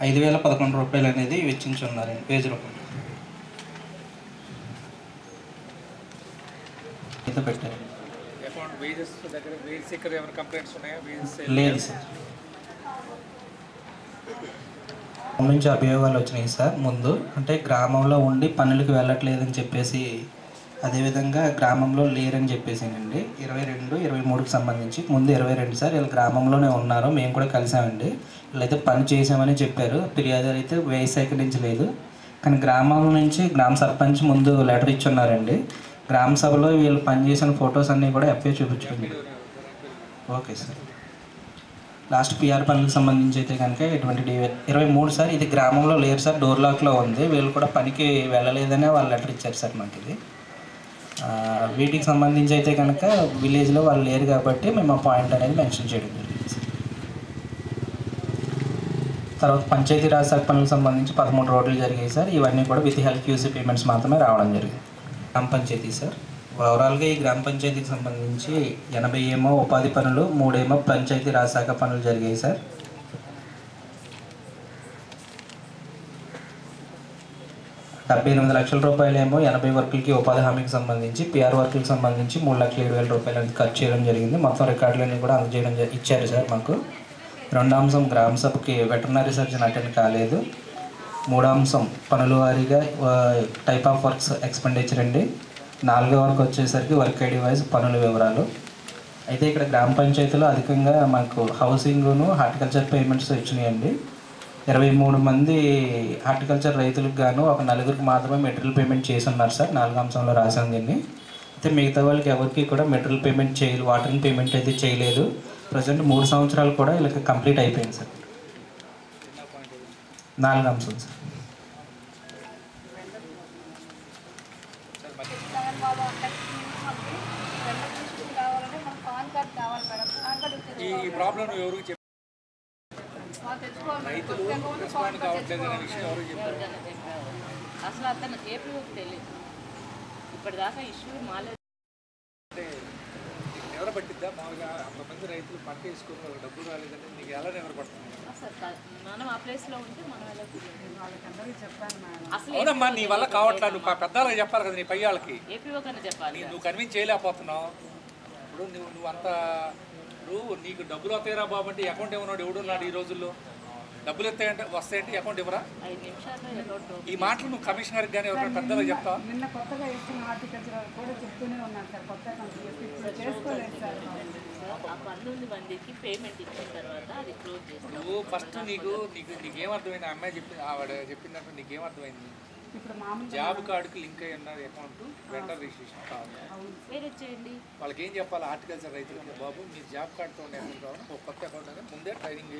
5,011 రూపాయలు అనేది వెచ్చించి ఉన్నారండి పేజ్ రూపంలో అయితే పెట్టారు. లేదు సార్ నుంచి అభియోగాలు వచ్చినాయి సార్. ముందు అంటే గ్రామంలో ఉండి పనులకు వెళ్ళట్లేదని చెప్పేసి, అదేవిధంగా గ్రామంలో లేరని చెప్పేసానండి. 22, 23కి సంబంధించి ముందు 22 సార్ వీళ్ళు గ్రామంలోనే ఉన్నారు, మేము కూడా కలిసామండి. వీళ్ళైతే పని చేసామని చెప్పారు. ఫిర్యాదు అయితే సేకరించలేదు. కానీ గ్రామం నుంచి గ్రామ సర్పంచ్ ముందు లెటర్ ఇచ్చున్నారండి. గ్రామ సభలో వీళ్ళు పనిచేసిన ఫొటోస్ అన్నీ కూడా ఎఫ్ఏ చూపించుకుంది. Okay sir. లాస్ట్ పిఆర్ పనులకు సంబంధించి అయితే కనుక 23 సార్ ఇది గ్రామంలో లేరు సార్, డోర్ లాక్లో ఉంది. వీళ్ళు కూడా పనికి వెళ్ళలేదనే వాళ్ళు లెటర్ ఇచ్చారు సార్ మాకు. ఇది వీటికి సంబంధించి అయితే కనుక విలేజ్లో వాళ్ళు లేరు కాబట్టి మేము ఆ పాయింట్ అనేది మెన్షన్ చేయడం జరిగింది సార్. తర్వాత పంచాయతీ రాజ్ శాఖ పనులకు సంబంధించి 13 రోడ్లు జరిగాయి సార్. ఇవన్నీ కూడా విత్ హెల్ప్ క్యూసీ పేమెంట్స్ మాత్రమే రావడం జరిగింది. గ్రామ పంచాయతీ సార్ ఓవరాల్గా ఈ గ్రామ పంచాయతీకి సంబంధించి 80 ఏమో ఉపాధి పనులు, 3 ఏమో పంచాయతీ రాజ్ శాఖ పనులు జరిగాయి సార్. 78 లక్షల రూపాయలు ఏమో 80 వర్కులకి ఉపాధి హామీకి సంబంధించి, పిఆర్ వర్కులకు సంబంధించి 3,70,000 రూపాయలు అనేది ఖర్చు చేయడం జరిగింది. మొత్తం రికార్డులన్నీ కూడా అందజేయడం ఇచ్చారు సార్ మాకు. రెండో అంశం గ్రామ సభకి వెటర్నరీ సర్జన్ అటెండ్ కాలేదు. మూడో అంశం పనుల వారీగా టైప్ ఆఫ్ వర్క్స్ ఎక్స్పెండిచర్ అండి. 4వ వరకు వచ్చేసరికి వర్క్ ఐడి వైజ్ పనుల వివరాలు. అయితే ఇక్కడ గ్రామ పంచాయతీలో అధికంగా మాకు హౌసింగ్ను హార్టికల్చర్ పేమెంట్స్ ఇచ్చినాయండి. 23 మంది హార్టికల్చర్ రైతులకు గాను ఒక 4గురికి మాత్రమే మెటీరియల్ పేమెంట్ చేసి ఉన్నారు సార్. 4వ అంశంలో రాసాం దీన్ని. అయితే మిగతా వాళ్ళకి ఎవరికి కూడా మెటీరియల్ పేమెంట్ చేయలేదు, వాటరింగ్ పేమెంట్ అయితే చేయలేదు. ప్రజెంట్ 3 సంవత్సరాలు కూడా వీళ్ళకి కంప్లీట్ అయిపోయింది సార్. 4వ అంశం సార్. ఈ ప్రాబ్లం ఎవరు చెప్పారు? రైతులు రెస్పాండ్ కావట్లేదు అనే విషయం ఎవరు చెప్పారు? అసలు అతను ఏపీఓకి తెలియదు. ఇప్పటిదాకా ఇష్యూ మాలేదు. అంటే ఎవరు పట్టిద్దా? మామూలుగా అంతమంది రైతులు పంట వేసుకుని వాళ్ళకి డబ్బులు రాలేదంటే నీకు ఎలా ఎవరు పడుతుంది? మనం ఆ ప్లేస్లో ఉంటే మనం ఎలా అసలు అవునమ్మా, నీ వల్ల కావట్లేదు. నువ్వు పెద్దవాళ్ళకి చెప్పాలి కదా, నీ పై వాళ్ళకి. ఏపీఓ కన్నా చెప్పాలి. నువ్వు కన్విన్స్ చేయలేకపోతున్నావు. ఇప్పుడు నువ్వు అంత నీకు డబ్బులు వస్తాయిరా బాబు అంటే అకౌంట్ ఏమన్నాడు? ఎవడున్నాడు ఈ రోజుల్లో? డబ్బులు వస్తాయంటే అకౌంట్ ఇవ్వరా? 5 నిమిషాల్లో ఈ మాటలు నువ్వు కమిషనర్కి కానీ ఎవరైనా పెద్దగా చెప్తావా? నిన్న కొత్తగా ఇస్తున్న హార్టికల్చర్ కూడా చెప్తూనే ఉన్నాను సార్. కొత్తగా చేసుకోలేదు సార్. ఆ 19 మందికి పేమెంట్ ఇచ్చిన తర్వాత అది క్లోజ్ చేస్తాం. నువ్వు ఫస్ట్ నీకేమర్థమైంది? ఆ అమ్మాయి ఆవిడ చెప్పిందంటే నీకేమర్థమైంది? ఇప్పుడు మామూలుగా జాబ్ కార్డుకి లింక్ అయ్యి ఉన్న అకౌంట్ వెండర్ రిజిస్ట్రేషన్ కావాలి. వేరే చేయండి. వాళ్ళకి ఏం చెప్పాలి హార్టికల్చర్ రైతులకి, బాబు మీ జాబ్ కార్డుతో ఉండే అకౌంట్ కావాలి, ఒక కొత్త అకౌంట్ అనేది ముందే ట్రైనింగ్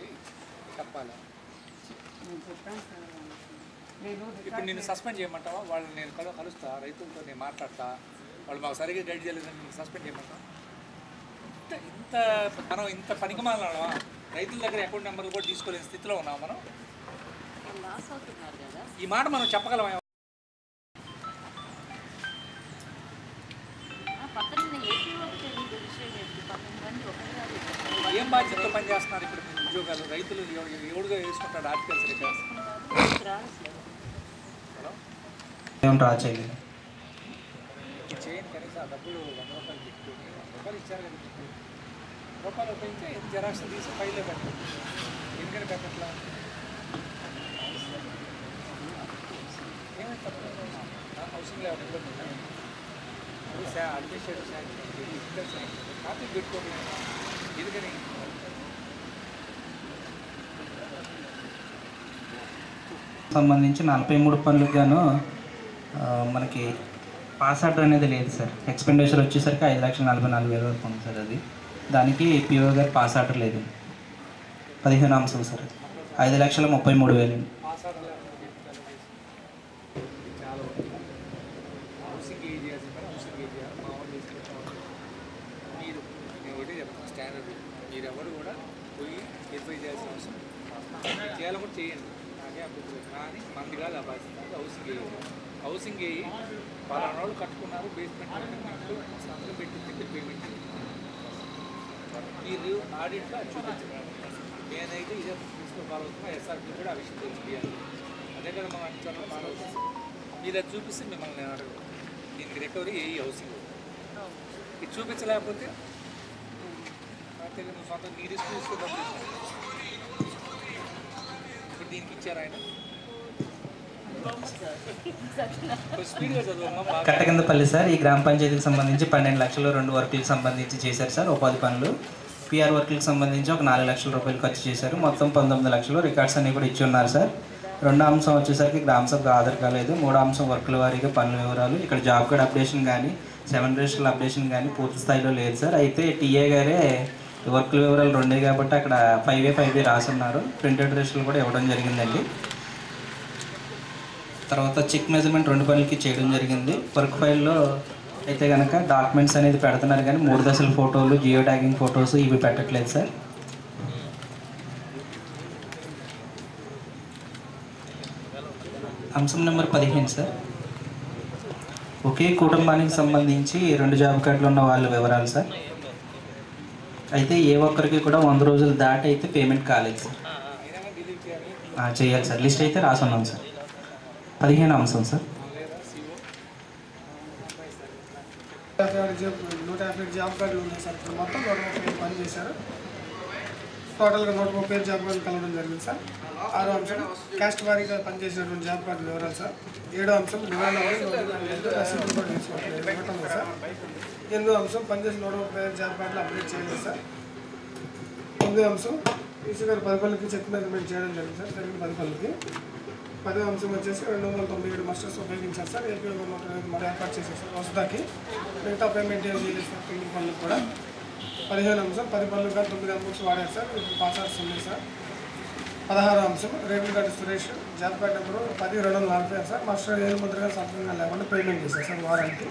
చెప్పాలి. నేను చెప్పాను సార్. నేను ఇప్పుడు నేను సస్పెండ్ చేయమంటావా? వాళ్ళు నేను కలుస్తా, రైతులతో నేను మాట్లాడతా, వాళ్ళు మాకు సరిగ్గా గైడ్ చేయలేదని నేను సస్పెండ్ చేయమంటా? ఇంత మనం ఇంత పనికిమాలవా? రైతుల దగ్గర అకౌంట్ నెంబర్లు కూడా తీసుకోలేని స్థితిలో ఉన్నాం మనం. లాస్ అవుతున్నారు కదా. ఈ మాట మనం చెప్పగలమా? పక్కన ఏపీఓకి తెలియదు విషయం ఏంటి? 12 మంది ఒకటి కాదు. ఏం బాధ్యతతో పనిచేస్తున్నారు ఇప్పుడు మీరు ఉద్యోగాలు? రైతులు ఎవడుగా వేసుకుంటాడు ఆర్టికల్స్ ఏం డ్రా చేయలేదు. చేయండి కనీసం ఆ డబ్బులు 100 రూపాయలు పెట్టుకుని 100 రూపాయలు ఇచ్చారు కదా, రూపాయలు ఉపయోగించి జెరాక్స్ తీసి ఫైల్లో పెట్టండి. ఎందుకని పెట్టట్లా? ఏమైనా తప్ప హౌసింగ్ లేవర్ ఇబ్బంది అది అడ్మినిస్ట్రేటివ్ శాంక్షన్ కాపీ పెట్టుకోండి. ఎందుకని సంబంధించి 43 పనులకు గాను మనకి పాస్ ఆర్డర్ అనేది లేదు సార్. ఎక్స్పెండిచర్ వచ్చేసరికి 5,44,000 వరకు ఉంది సార్. అది దానికి పిఓ గారు పాస్ ఆర్డర్ లేదు. 15 అంశం sir. 5,33,000. Housing areas housing area మామూలు మీరు నేను ఒకటే చెప్తాను స్టాండర్డ్. మీరు ఎవరు కూడా పోయి వెరిఫై చేయాల్సిన అవసరం చేయాలి కూడా చేయండి, నాకే అభివృద్ధి. కానీ మంది కాదు ఆ బాధ్యత. హౌసింగ్ అయ్యి పలానా వాళ్ళు కట్టుకున్నారు, బేస్మెంట్ అందులో పెట్టి పేమెంట్ మీరు ఆడిట్లో అది చూపించండి. నేనైతే ఇదే ప్రిన్సిపల్ ఫాలో అవుతున్నా, ఎస్ఆర్పీ కూడా ఆ విషయం తెలియాలి. అదే కదా మనం అన్ని ఫాలో అవుతుంది. మీరు అది చూపిస్తే మిమ్మల్ని నేను అడగదు. దీనికి రికవరీ ఏ హౌసింగ్ ఇది చూపించలేకపోతే నువ్వు సొంత నీ రిస్క్ తీసుకో డబ్బులు ఇప్పుడు దీనికి ఇచ్చారు ఆయన. స్పీడ్గా చదువు. కట్టకిందపల్లి సార్. ఈ గ్రామ పంచాయతీకి సంబంధించి 12 లక్షలు 2 వర్కులకు సంబంధించి చేశారు సార్. ఉపాధి పనులు పిఆర్ వర్కులకు సంబంధించి ఒక 4 లక్షల రూపాయలు ఖర్చు చేశారు. మొత్తం 19 లక్షలు. రికార్డ్స్ అన్నీ కూడా ఇచ్చి ఉన్నారు సార్. 2వ అంశం వచ్చేసరికి గ్రామ సభకు ఆధార్ కాలేదు. 3వ అంశం వర్కుల వారీగా పనుల వివరాలు. ఇక్కడ జాబ్ కార్డ్ అప్డేషన్ కానీ 7 రిజిస్టర్ల అప్డేషన్ కానీ పూర్తి స్థాయిలో లేదు సార్. అయితే టీఏ గారే వర్కుల వివరాలు 2 కాబట్టి అక్కడ 5A రాసున్నారు. ప్రింటెడ్ రిజిస్టర్లు కూడా ఇవ్వడం జరిగిందండి. తర్వాత చెక్ మెజర్మెంట్ 2 పనులకి చేయడం జరిగింది. వర్క్ ఫైల్లో అయితే కనుక డాక్యుమెంట్స్ అనేది పెడుతున్నారు కానీ 3 దశల ఫోటోలు, జియో ట్యాగింగ్ ఫొటోస్ ఇవి పెట్టట్లేదు సార్. అంశం నెంబర్ 15 సార్. ఒకే కుటుంబానికి సంబంధించి 2 జాబ్ కార్డులు ఉన్న వాళ్ళ వివరాలు సార్. అయితే ఏ ఒక్కరికి కూడా 100 రోజులు దాటి అయితే పేమెంట్ కాలేదు సార్. చేయాలి సార్. లిస్ట్ అయితే రాసున్నాం సార్. 15 అంశం సార్. 150 జాబ్ కార్డులు ఉన్నాయి సార్. ఇప్పుడు మొత్తం 130 పని చేశారు. టోటల్గా 130 జాబ్ కార్డులు కలవడం జరిగింది సార్. 6వ అంశం క్యాస్ట్ వారీగా పనిచేసినటువంటి జాబ్ కార్డులు వివరాలు సార్. 7వ అంశం వివరాలు రసీదులు కూడా ఇవ్వటం సార్. 8వ అంశం పనిచేసిన 135 జాబ్ కార్డులు అప్డేట్ చేయాలి సార్. 9వ అంశం ఈసీ గారు 10 పనులకి చెక్ మెజర్మెంట్ చేయడం జరిగింది సార్. జరిగిన 10 పనులకి. 10వ అంశం వచ్చేసి 297 మస్టర్స్ ఉపయోగించారు సార్. ఏపీ మరి ఏర్పాటు చేశారు సార్ వసదాకి. మిగతా పేమెంట్ ఏం చేయలేదు సార్ పెండింగ్ పనులకు కూడా. 15వ అంశం 10 పనులు కానీ 9 అమౌంట్స్ వాడారు సార్. పాస్ ఆర్ట్స్ ఉన్నాయి సార్. 16వ అంశం రేపు గారి Suresh job card number 10/240 sir. Master ఏడు ముద్రగా సంతకంగా లేకుండా పేమెంట్ చేశారు సార్ వారానికి.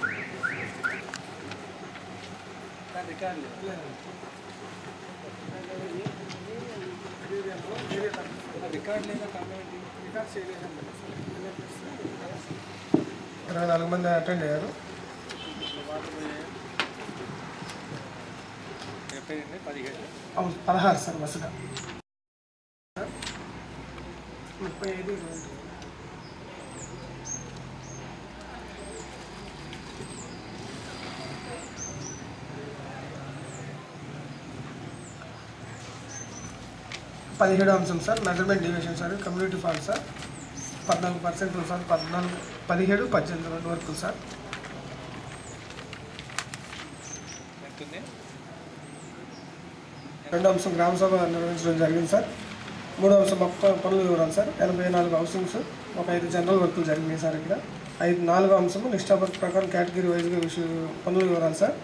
రికార్డ్ లేదా 24 మంది అటెండ్ అయ్యారు. 16 సార్ వరుసగా 35 17వ అంశం sir measurement division sir. Community fault sir 14% sir. 17, 18 వరకు సార్. రెండో అంశం గ్రామ సభ నిర్వహించడం జరిగింది సార్. మూడో అంశం మొత్తం పనులు వివరాలు సార్. 84 హౌసింగ్స్, ఒక 5 జనరల్ వర్కులు జరిగినాయి సార్ ఇక్కడ. 4వ అంశము నిష్ఠాపత్ర ప్రకారం కేటగిరీ వైజ్గా పనులు వివరాలు సార్.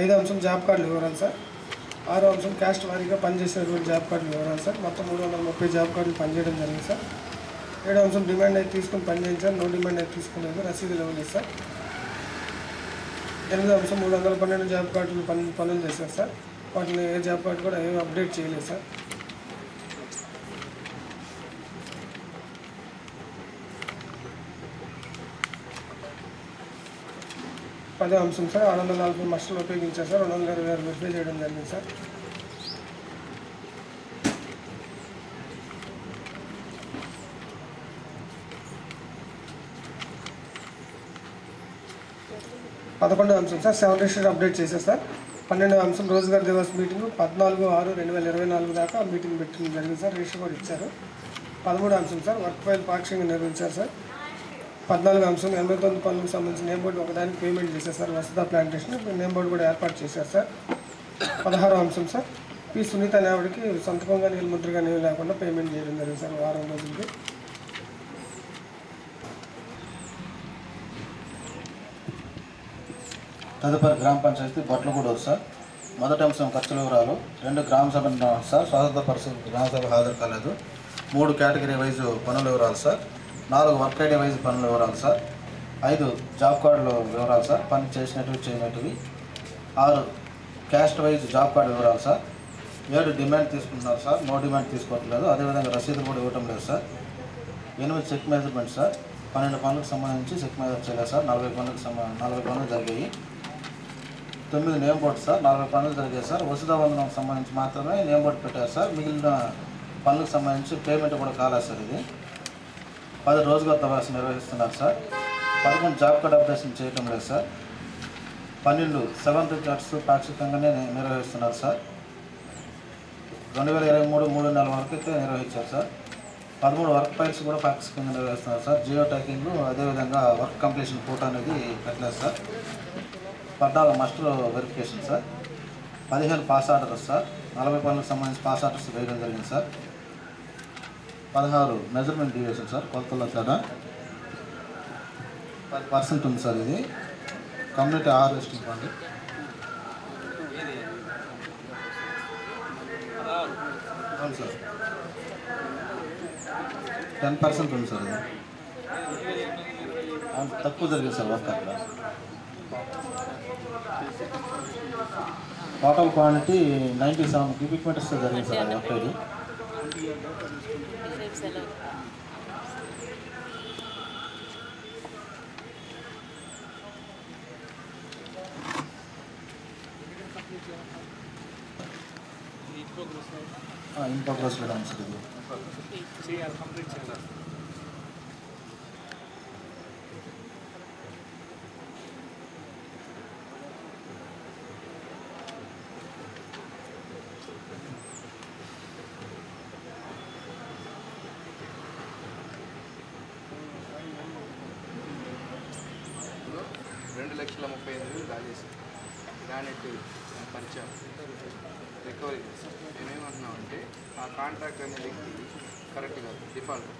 5వ అంశం జాబ్ కార్డులు వివరాలు సార్. 6వ అంశం క్యాస్ట్ వారీగా పనిచేసేటువంటి జాబ్ కార్డులు వివరాలు సార్. మొత్తం 330 జాబ్ కార్డులు పనిచేయడం జరిగింది సార్. 7వ అంశం డిమాండ్ అయితే తీసుకుని పనిచేయించారు, నో డిమాండ్ అయితే తీసుకునేది రసీదులు ఇవ్వలేదు సార్. 8వ అంశం 312 జాబ్ కార్డులు పనులు చేశారు సార్. వాటిని ఏ జాబ్ కార్డు కూడా ఏమీ అప్డేట్ చేయలేదు సార్. 10వ అంశం సార్ 640 మస్టర్లు ఉపయోగించారు సార్. 226 వెరిఫై చేయడం జరిగింది సార్. 11వ అంశం సార్ 7 రిజిస్టర్ అప్డేట్ చేశారు సార్. 12వ అంశం రోజ్గార్ దివస్ మీటింగ్ 14/6/2024 దాకా మీటింగ్ పెట్టడం జరిగింది సార్. రిజిస్టర్ కూడా ఇచ్చారు. 13వ అంశం సార్ వర్క్ ఫైల్ పాక్షికంగా నిర్వహించారు సార్. 14వ అంశం 89 పనులకు సంబంధించి నేమ్ బోర్డు ఒకదానికి పేమెంట్ చేశారు సార్. వసతా ప్లాంటేషన్ నేమ్ బోర్డు కూడా ఏర్పాటు చేశారు సార్. 16వ అంశం సార్ పి సునీత అనే ఆవిడకి సొంతకంగా నీలముద్రగా నీళ్ళు లేకుండా పేమెంట్ చేయడం జరిగింది సార్ వారం రోజులకి. తదుపరి గ్రామ పంచాయతీ బొట్లగూడూరు సార్. మొదటి అంశం ఖర్చుల వివరాలు. 2 గ్రామ సభ సార్ స్వాగత పరిస్థితి గ్రామ సభ హాజరు కాలేదు. 3 కేటగిరీ వైజ్ పనుల వివరాలు సార్. 4 వర్క్ ఐడి వైజ్ పనుల వివరాలు సార్. 5 జాబ్ కార్డుల వివరాలు సార్, పని చేసినవి చేయనటివి. 6 క్యాస్ట్ వైజ్ జాబ్ కార్డు వివరాలు సార్. 7 డిమాండ్ తీసుకుంటున్నారు సార్, నో డిమాండ్ తీసుకోవట్లేదు. అదేవిధంగా రసీదు కూడా ఇవ్వటం లేదు సార్. 8 check measurement sir. 12 పనులకు సంబంధించి చెక్ మెజర్ చేయలేదు సార్. 40 పనులు జరిగాయి. 9 నేమ్ బోర్డు సార్. 40 పనులు జరిగాయి సార్. వసుదా వందనం సంబంధించి మాత్రమే నేమ్ బోర్డు పెట్టారు సార్. మిగిలిన పనులకు సంబంధించి పేమెంట్ కూడా కాలేదు సార్. ఇది 10 రోజుగార్ తపాసు నిర్వహిస్తున్నారు సార్. 11 జాబ్ కార్డ్ అప్డేషన్ చేయటం లేదు సార్. 12 7 రికార్డ్స్ పాక్షికంగానే నిర్వహిస్తున్నారు సార్. 2023 3 నెలల వరకు అయితే నిర్వహించారు సార్. 13 వర్క్ ఫైల్స్ కూడా పాక్షికంగా నిర్వహిస్తున్నారు సార్. జియో ట్యాకింగ్ అదేవిధంగా వర్క్ కంప్లీషన్ ఫోటో అనేది పెట్టలేదు sir. 14 master verification sir. 15 pass orders sir. 40 పనులకు సంబంధించి పాస్ ఆర్డర్స్ వేయడం జరిగింది సార్. 16 measurement deviation sir. కొలతల్లో తేడా 10% ఉంది సార్. ఇది కమ్యూనిటీ హార్వెస్టింగ్ ఫండ్. అవును సార్ 10% ఉంది సార్. ఇది తక్కువ జరిగింది సార్ వర్క్ అక్కడ. టోటల్ క్వాంటిటీ 97 క్యూబిక్ మీటర్స్ జరిగింది సార్ వర్క్ ఐడి. ఇన్ ప్రోగ్రెస్లో ఉంది సార్. ఇది కంప్లీట్ చేయాలి. గ్రానైట్ పరిచయం రికవరీ చేస్తాం. మేమేమంటున్నామంటే ఆ కాంట్రాక్ట్ అనే వ్యక్తి కరెక్ట్ కాదు, డిఫాల్ట్.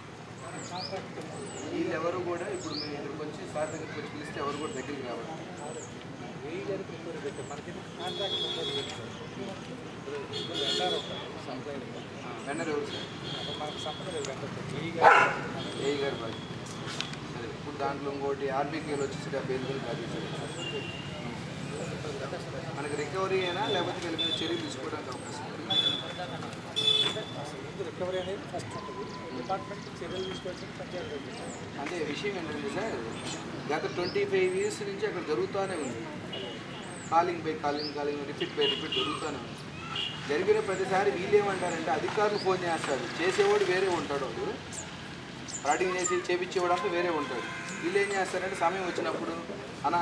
వీళ్ళు ఎవరు కూడా ఇప్పుడు మేము ఇక్కడికి వచ్చి సార్ దగ్గరికి వచ్చి పిలిస్తే ఎవరు కూడా దగ్గరికి రావాలి. వెండర్ ఎవరు సార్? ఏ గారు బాగా సరే. ఇప్పుడు దాంట్లో ఇంకోటి ఆర్బీకేలు వచ్చేసి 75,000 కాదు సార్. మనకి రికవరీ అయినా లేకపోతే వీళ్ళ మీద చర్యలు తీసుకోవడానికి అవకాశం రికవరీ అనేది ఫస్ట్ ఉంటుంది. డిపార్ట్మెంట్ చర్యలు తీసుకోవచ్చు. అంటే విషయం ఏంటంటే సార్, గత 25 years నుంచి అక్కడ జరుగుతూనే ఉంది. Calling by calling repeat by repeat జరుగుతూనే ఉంది. జరిగిన ప్రతిసారి వీళ్ళు ఏమంటారంటే అధికారులు ఫోన్ చేస్తారు, చేసేవాడు వేరే ఉంటాడు, వాడు రాటింగ్ చేసి చేపించేవాడు అంతా వేరే ఉంటాడు. వీళ్ళు ఏం చేస్తారంటే సమయం వచ్చినప్పుడు అన్న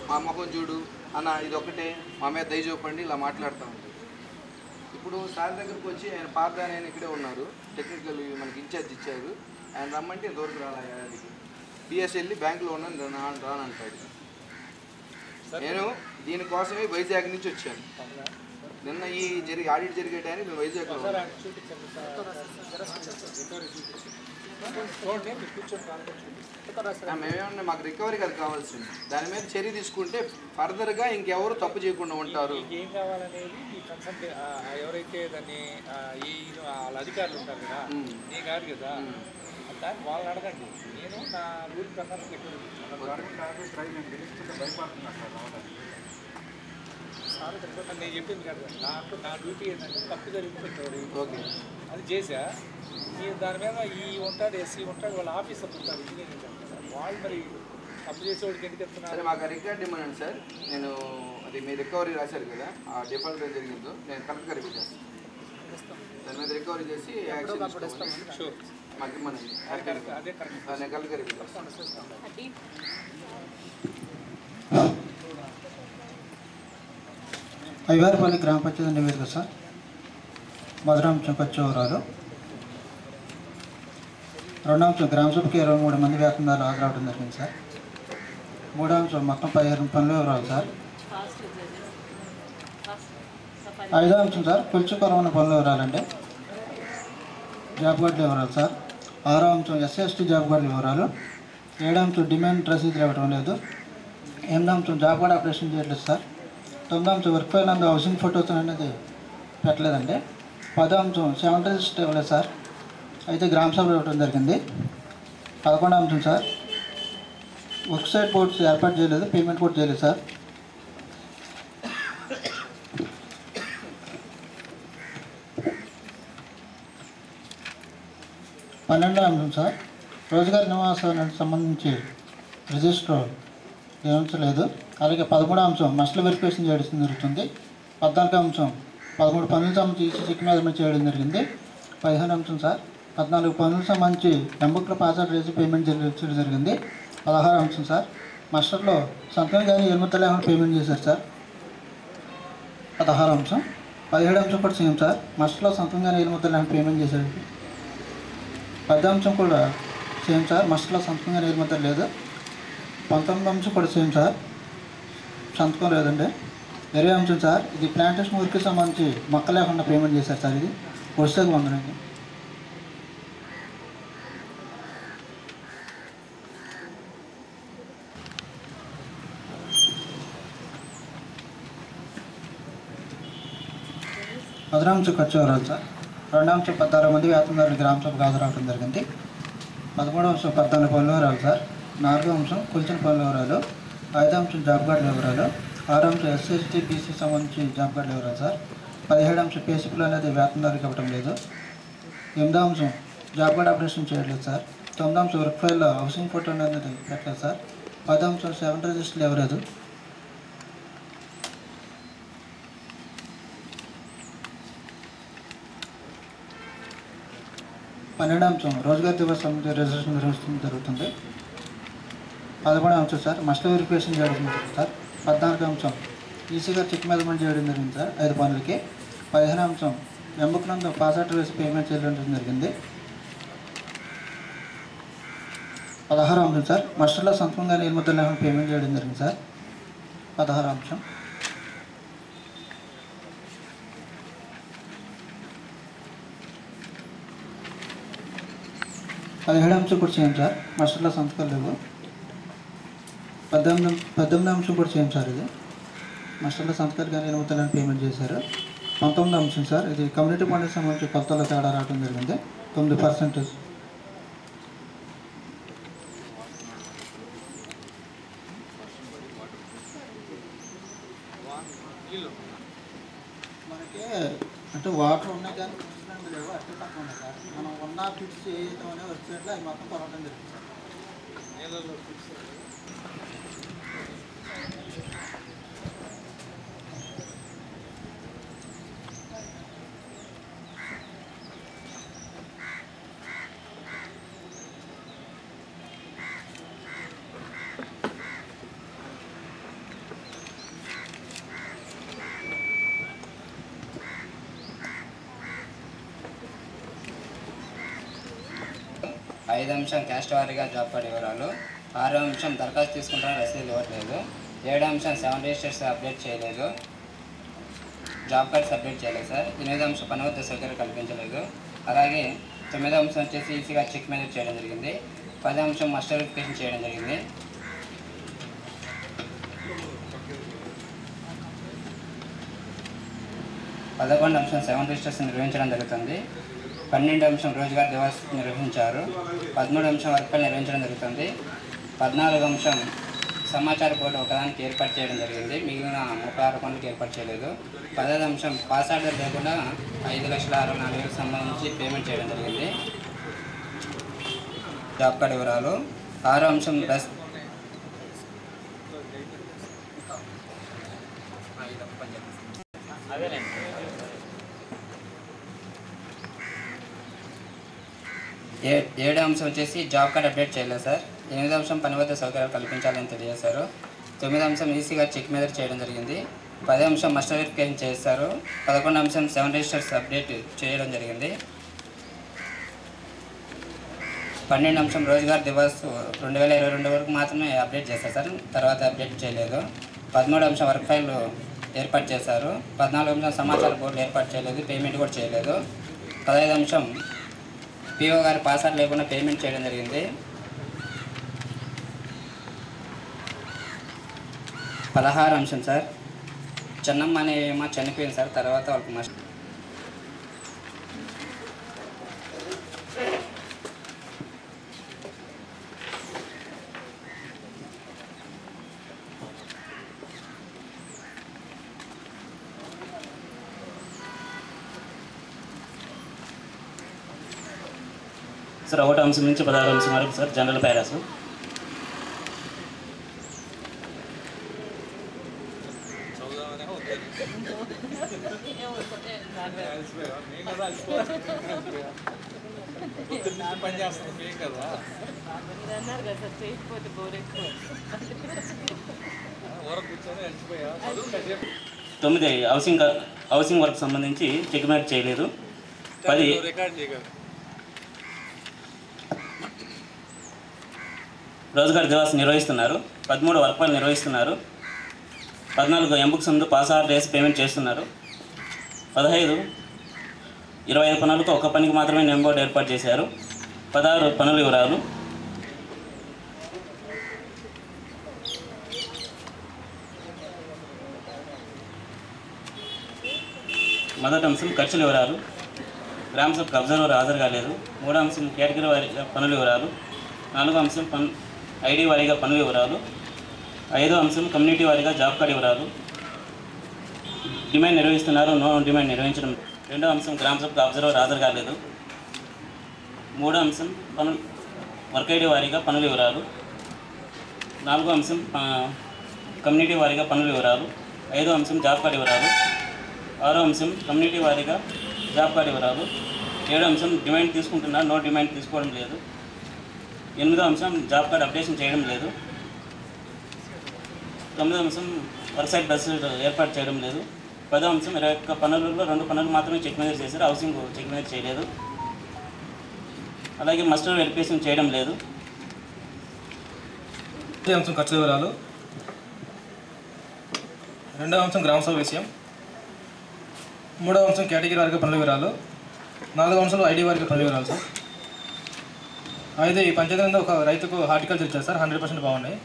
మా ముఖం చూడు అన్న ఇది ఒకటే మా మీద దయ చూపండి ఇలా మాట్లాడుతూ ఉంటారు. ఇప్పుడు సార్ దగ్గరకు వచ్చి ఆయన పాత ఆయన ఇక్కడే ఉన్నారు, టెక్నికల్ మనకి ఇన్ఛార్జ్ ఇచ్చారు, ఆయన రమ్మంటే ఇంతవరకు రాలేదు. పిఎస్ వెళ్ళి బ్యాంకులో ఉన్నాను రానంటాడు. నేను దీనికోసమే వైజాగ్ నుంచి వచ్చాను. నిన్న ఈ ఆడిట్ జరిగే టైంకి మేము వైజాగ్లో మేమేమన్నా మాకు రికవరీ అది కావాల్సింది. దాని మీద చర్య తీసుకుంటే ఫర్దర్గా ఇంకెవరు తప్పు చేయకుండా ఉంటారు. ఏం కావాలనేది ఈ కన్సల్ట్ ఎవరైతే దాన్ని వాళ్ళ అధికారులు ఉంటారు కదా, నీ కాదు కదా, దాన్ని వాళ్ళని అడగండి. నేను నా రూల్ ప్రకారం నేను చెప్పింది కదా, నా డ్యూటీ ఏంటంటే తప్పు జరిగిపోతుంది. ఓకే, అది చేసా. నేను దాని మీద ఈ ఉంటాడు, ఎస్సీ ఉంటాడు, వాళ్ళ ఆఫీసర్ ఉంటారు, ఇంజనీరింగ్ వాళ్ళు మరి తప్పు చేసేవాడికి ఎందుకు చెప్తున్నారు? సరే, మాకు రికార్డ్ ఇవ్వనండి సార్. నేను అది మీ రికవరీ రాశారు కదా, ఆ డిఫాల్ట్ ఏం జరిగిందో నేను కరెక్ట్గా రిపీట్ చేస్తాను. దాని మీద రికవరీ చేసి యాక్షన్ షూర్ మాకు ఇవ్వనండి. నేను కరెక్ట్గా రిపీట్ చేస్తాను. ఐవారిపల్లి గ్రామ పంచాయతీ నివేదిక సార్. మధురాంశం పచ్చవరాలు. రెండో అంశం గ్రామ సభకి 23 మంది వేతనదారులు హాజరవడం జరిగింది సార్. మూడో అంశం మొత్తం 15 పనుల వివరాలు సార్. ఐదో అంశం సార్ కొలుచు కొరవన పనుల వివరాలండి, జాబ్ కార్డుల వివరాలు సార్. ఆరో అంశం ఎస్సీ జాబ్ కార్డుల వివరాలు. ఏడో అంశం డిమాండ్ రసీదులు ఇవ్వడం లేదు. ఎనిమిదో అంశం జాబ్ కార్డు ఆపరేషన్ చేయట్లేదు సార్. తొమ్మిదో అంశం వర్క్ ఫైల్ నందు హౌసింగ్ ఫోటోస్ అనేది పెట్టలేదండి. 10వ అంశం 7 రిజిస్టర్ ఇవ్వలేదు సార్, అయితే గ్రామ సభలో ఇవ్వడం జరిగింది. 11వ అంశం సార్ వెబ్సైట్ బోర్డ్స్ ఏర్పాటు చేయలేదు, పేమెంట్ కూడా చేయలేదు సార్. 12వ అంశం సార్ రోజుగారి నివాసానికి సంబంధించి రిజిస్టర్ నిర్వహించలేదు. అలాగే 13వ అంశం మస్టల్ వెరిఫికేషన్ చేయడం జరుగుతుంది. 14వ అంశం 13 పనులకు సంబంధించి చెక్ మెజర్మెంట్ చేయడం జరిగింది. 15వ అంశం సార్ 14 పనులకు సంబంధించి ఎంబుక్లో పాస్వర్డ్ వేసి పేమెంట్ చేయడం జరిగింది. 16వ అంశం సార్ మస్టర్లో సంతకం కానీ ఎలుమతలు ఏమైనా పేమెంట్ చేశారు సార్. 16వ అంశం. 17వ అంశం కూడా సేమ్ సార్, మస్టర్లో సంతకం కానీ ఎలుమతలు ఏమైనా పేమెంట్ చేశారు. 10వ అంశం కూడా సేమ్ సార్, మస్టర్లో సంతకం కానీ ఎలుమతలు లేదు. 19వ అంశం కూడా సేమ్ సార్, సంతకం లేదండి. 20వ అంశం సార్ ఇది ప్లాంటేషన్ వర్క్కి సంబంధించి మొక్క లేకుండా పేమెంట్ చేశారు సార్. ఇది వరుసగా వందనండి. మొదటి అంశం ఖర్చు వివరాలు సార్. రెండవ అంశం 16 మంది వేతనదారులు గ్రామ సభకు హాజరవడం జరిగింది. 13వ అంశం 14 పనుల వివరాలు సార్. 4వ అంశం కొలిచిన పనుల వివరాలు. 5వ అంశం జాబ్ కార్డుల వివరాలు. 6వ అంశం ఎస్సీ బీసీ సంబంధించి జాబ్ కార్డుల వివరాలు సార్. 17వ అంశం పేసిపులు అనేది వేతనదారులకు ఇవ్వడం లేదు. 8వ అంశం జాబ్ కార్డు ఆపరేషన్ చేయట్లేదు సార్. 9వ అంశం వర్క్ ఫైల్లో హౌసింగ్ ఫోటో అనేది పెట్టలేదు సార్. 10వ అంశం 7 రిజిస్టర్లు ఇవ్వలేదు. 12వ అంశం రోజుగారి దివస్ సంబంధించి రిజిస్ట్రేషన్ నిర్వహించడం జరుగుతుంది. 11వ అంశం సార్ మస్టల్ వెరిఫికేషన్ చేయడం జరుగుతుంది సార్. 14వ అంశం ఈసీ గారు చెక్ మెజర్మెంట్ చేయడం జరిగింది సార్ 5 పనులకి. 15వ అంశం ఎంబుక్ నందు పాస్వర్డ్ వేసి పేమెంట్ చేయడం జరిగింది. 16వ అంశం సార్ మస్టర్లో సంతకం కానీ ఎలుమతలు లేకుండా పేమెంట్ చేయడం జరిగింది సార్. 16వ అంశం. 17వ అంశం కూడా చేయం సార్, మస్టర్లో సంతకాలు లేవు. 18వ అంశం కూడా చేయం సార్, ఇది మస్టర్లో సంతకాలు కానీ ఎలుమతలు పేమెంట్ చేశారు. 19వ అంశం సార్ ఇది కమ్యూనిటీ ఫండ్కి సంబంధించి కొత్తలో తేడా రావడం జరిగింది 9%. మనకి అంటే వాటర్ ఉన్నాయి కానీ లేవు, అట్టే తక్కువ ఉన్నాయి సార్. మనం ఉన్న ఫిట్స్ చేయటం అనే వెబ్సైట్లో అవి మొత్తం కొనడం జరుగుతుంది సార్. ఏదో ఫిట్స్ 5వ అంశం క్యాస్ట్ వారీగా జాబ్ కార్డు వివరాలు. 6వ అంశం దరఖాస్తు తీసుకుంటారా రసీదులు ఇవ్వట్లేదు. 7వ అంశం 7 రిజిస్టర్స్ అప్డేట్ చేయలేదు. జాబ్ కార్డ్ సబ్మిట్ చేయలేదు సార్. 8వ అంశం పని వద్ద సౌకర్యం కల్పించలేదు. అలాగే 9వ అంశం వచ్చేసి ఈసీగా చెక్ మేనేజ్ చేయడం జరిగింది. 10వ అంశం మాస్టర్ వెరిఫికేషన్ చేయడం జరిగింది. 11వ అంశం 7 రిజిస్టర్స్ నిర్వహించడం జరుగుతుంది. 12వ అంశం రోజుగారు దివాస్ నిర్వహించారు. 13వ అంశం వర్క్లు నిర్వహించడం జరుగుతుంది. 14వ అంశం సమాచార బోర్డు ఒకదానికి ఏర్పాటు చేయడం జరిగింది. మిగిలిన 36 పనులకు ఏర్పాటు చేయలేదు. 10వ అంశం పాస్ ఆర్డర్ లేకుండా 5,64,000 సంబంధించి పేమెంట్ చేయడం జరిగింది. జాబ్ కార్డు వివరాలు. 6వ అంశం బస్ 7వ అంశం వచ్చేసి జాబ్ కార్డ్ అప్డేట్ చేయలేదు సార్. 8వ అంశం పని వద్ద సౌకర్యాలు కల్పించాలని తెలియజేశారు. 9వ అంశం ఈసీగా చెక్ మీద చేయడం జరిగింది. 10వ అంశం మాస్టర్ వెరిఫికేషన్ చేస్తారు. 11వ అంశం 7 రిజిస్టర్స్ అప్డేట్ చేయడం జరిగింది. 12వ అంశం రోజుగారు దివాస్ 2022 వరకు మాత్రమే అప్డేట్ చేస్తారు సార్. తర్వాత అప్డేట్ చేయలేదు. 13వ అంశం వర్క్ ఫైల్ ఏర్పాటు చేశారు. 14వ అంశం సమాచార బోర్డు ఏర్పాటు చేయలేదు, పేమెంట్ కూడా చేయలేదు. 15వ అంశం పిఓ గారి పాస్వర్డ్ లేకుండా పేమెంట్ చేయడం జరిగింది. 16వ అంశం సార్ చెన్నమ్మ అనే ఏమో చనిపోయింది సార్. తర్వాత వాళ్ళకి మస్ట్ సార్ 1వ అంశం నుంచి 16వ అంశం వరకు సార్ జనరల్ పారాసు. పని చేస్తుంది మీకు కదా అన్నారు కదా సార్, చేయకపోతే బోర్ ఎక్కువ. కూర్చొని అలసిపోయా. 9 హౌసింగ్ వర్క్ సంబంధించి చెక్ మ్యాచ్ చేయలేదు. 10 రికార్డ్ చేయగలరు. రోజుగారు దివాస్ నిర్వహిస్తున్నారు. 13 వర్క్ ఫైల్ నిర్వహిస్తున్నారు. 14 ఎంబుక్స్ ముందు పాస్ ఆర్డర్ వేసి పేమెంట్ చేస్తున్నారు. 15 25 పనులకు ఒక పనికి మాత్రమే నేమ్ బోర్డు ఏర్పాటు చేశారు. 16 పనుల వివరాలు. మొదటి అంశం ఖర్చుల వివరాలు. గ్రామ సభకు అబ్జర్వర్ హాజరు కాలేదు. 3వ అంశం కేటగిరీ వారీగా పనుల వివరాలు. 4వ అంశం ఐడి వారీగా పనుల వివరాలు. 5వ అంశం కమ్యూనిటీ వారీగా జాబ్ కార్డు వివరాలు. డిమాండ్ నిర్వహిస్తున్నారు, నో డిమాండ్ నిర్వహించడం. 2వ అంశం గ్రామ సభకు అబ్జర్వర్ హాజరు కాలేదు. 3వ అంశం వర్క్ ఐడి వారీగా పనుల వివరాలు. 4వ అంశం కమ్యూనిటీ వారీగా పనుల వివరాలు. 5వ అంశం జాబ్ కార్డు వివరాలు. 6వ అంశం కమ్యూనిటీ వారీగా జాబ్ కార్డు వివరాలు. 7వ అంశం డిమాండ్ తీసుకుంటున్నారు, నో డిమాండ్ తీసుకోవడం లేదు. 8వ అంశం జాబ్ కార్డ్ అప్డేషన్ చేయడం లేదు. 9వ అంశం వర్క్ సైట్ బస్సు ఏర్పాటు చేయడం లేదు. 10వ అంశం 21 పనులలో 2 పనులు మాత్రమే చెక్ మేనేజ్ చేశారు, హౌసింగ్ చెక్ మేనేజ్ చేయలేదు. అలాగే మాస్టర్ వెరిఫికేషన్ చేయడం లేదు. 1వ అంశం ఖర్చు వివరాలు. 2వ అంశం గ్రామ సభ విషయం. 3వ అంశం కేటగిరీ వారిగా పనుల వివరాలు. 4వ అంశంలో ఐడి వారిగా పనుల వివరాలు సార్. 5 ఈ పంచాయతీ నుండి ఒక రైతుకు హార్టికల్చర్ ఇచ్చారు సార్, 100% బాగున్నాయి.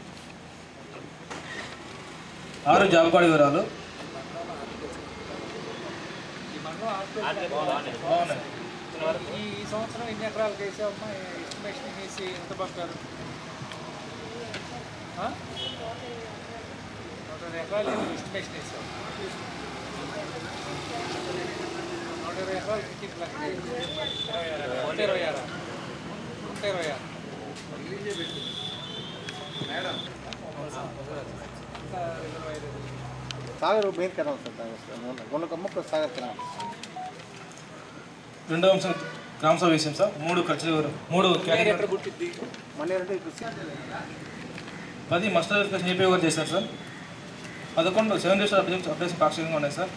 6 జాబ్ కార్డు వివరాలు. బాగున్నాయి. ఈ సంవత్సరం ఎన్ని ఎకరాలు వేసామమ్మా? ఎస్టిమేషన్ వేసి ఎంత పట్టారు? 120 ఎకరాలు ఎస్టిమేషన్ వేసాం. 120 ఎకరాలు 126 सागर मेन करना होता है दोनों का मुख्य सागर करना. 2వ అంశం గ్రామ సభ విషయం సార్. 3 ఖర్చుల వివరాలు. 3 కేటగిరీ. 10 మాస్టర్ వెరిఫికేషన్ ఏపీ గారు చేశారు సార్. 11 7 రిజిస్టర్ అప్డేషన్ పాక్షికంగా ఉన్నాయి సార్.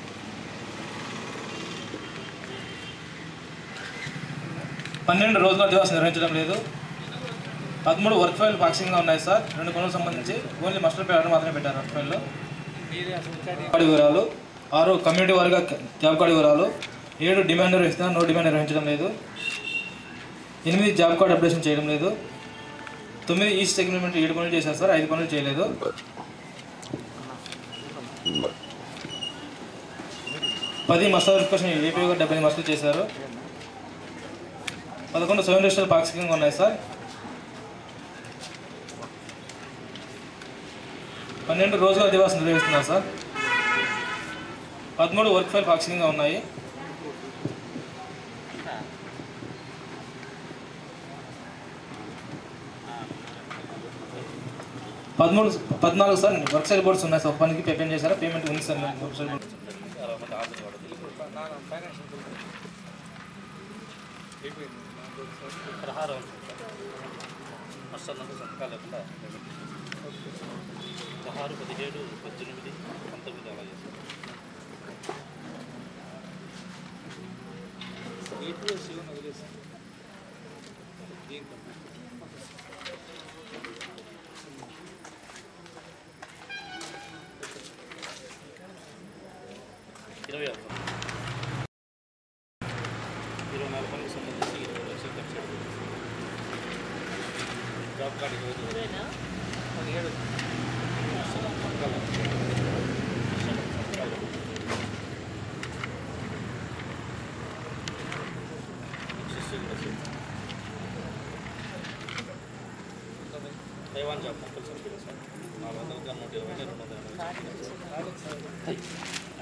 12 రోజుగారు దివాస్ నిర్వహించడం లేదు. 13 వర్క్ ఫైల్ పాక్షికంగా ఉన్నాయి సార్. 2 పనులకు సంబంధించి ఓన్లీ మాస్టర్ పేరు మాత్రమే పెట్టారు వర్క్ ఫైల్లో. వివరాలు. 6 కమ్యూనిటీ వారిగా జాబ్ కార్డు వివరాలు, 7 డిమాండ్ నిర్వహిస్తున్నారు, నో డిమాండ్ నిర్వహించడం లేదు, 8 జాబ్ కార్డు అప్డేషన్ చేయడం లేదు, 9 ఈస్ట్ సెగ్మెంట్ 7 పనులు చేశారు సార్, 5 పనులు చేయలేదు, 10 మసాలా వెరిఫికేషన్ ఏపీ 70 మసాలు చేశారు, 11 సెవెన్ రిజిస్టర్ పాక్షికంగా ఉన్నాయి సార్, 12 రోజువారీ దివాస్ నిర్వహిస్తున్నారు సార్, 13 వర్క్ ఫైల్ పాక్షికంగా ఉన్నాయి, 14 సార్ వర్క్ సైడ్ బోర్డ్స్ ఉన్నాయి సార్, ఒక పనికి పేమెంట్ చేశారా, పేమెంట్ ఉంది సార్ వర్క్ సైడ్ బోర్డ్. ప్రహారం అసలు సంతకాలు 16, 17, 18, 19 అలా చేస్తారు. ఇరవై 24 పనులకు సంబంధించి 20 లక్షలు ఖర్చు అవుతుంది. Job card 17 Taiwan job compulsory sir 400 120 280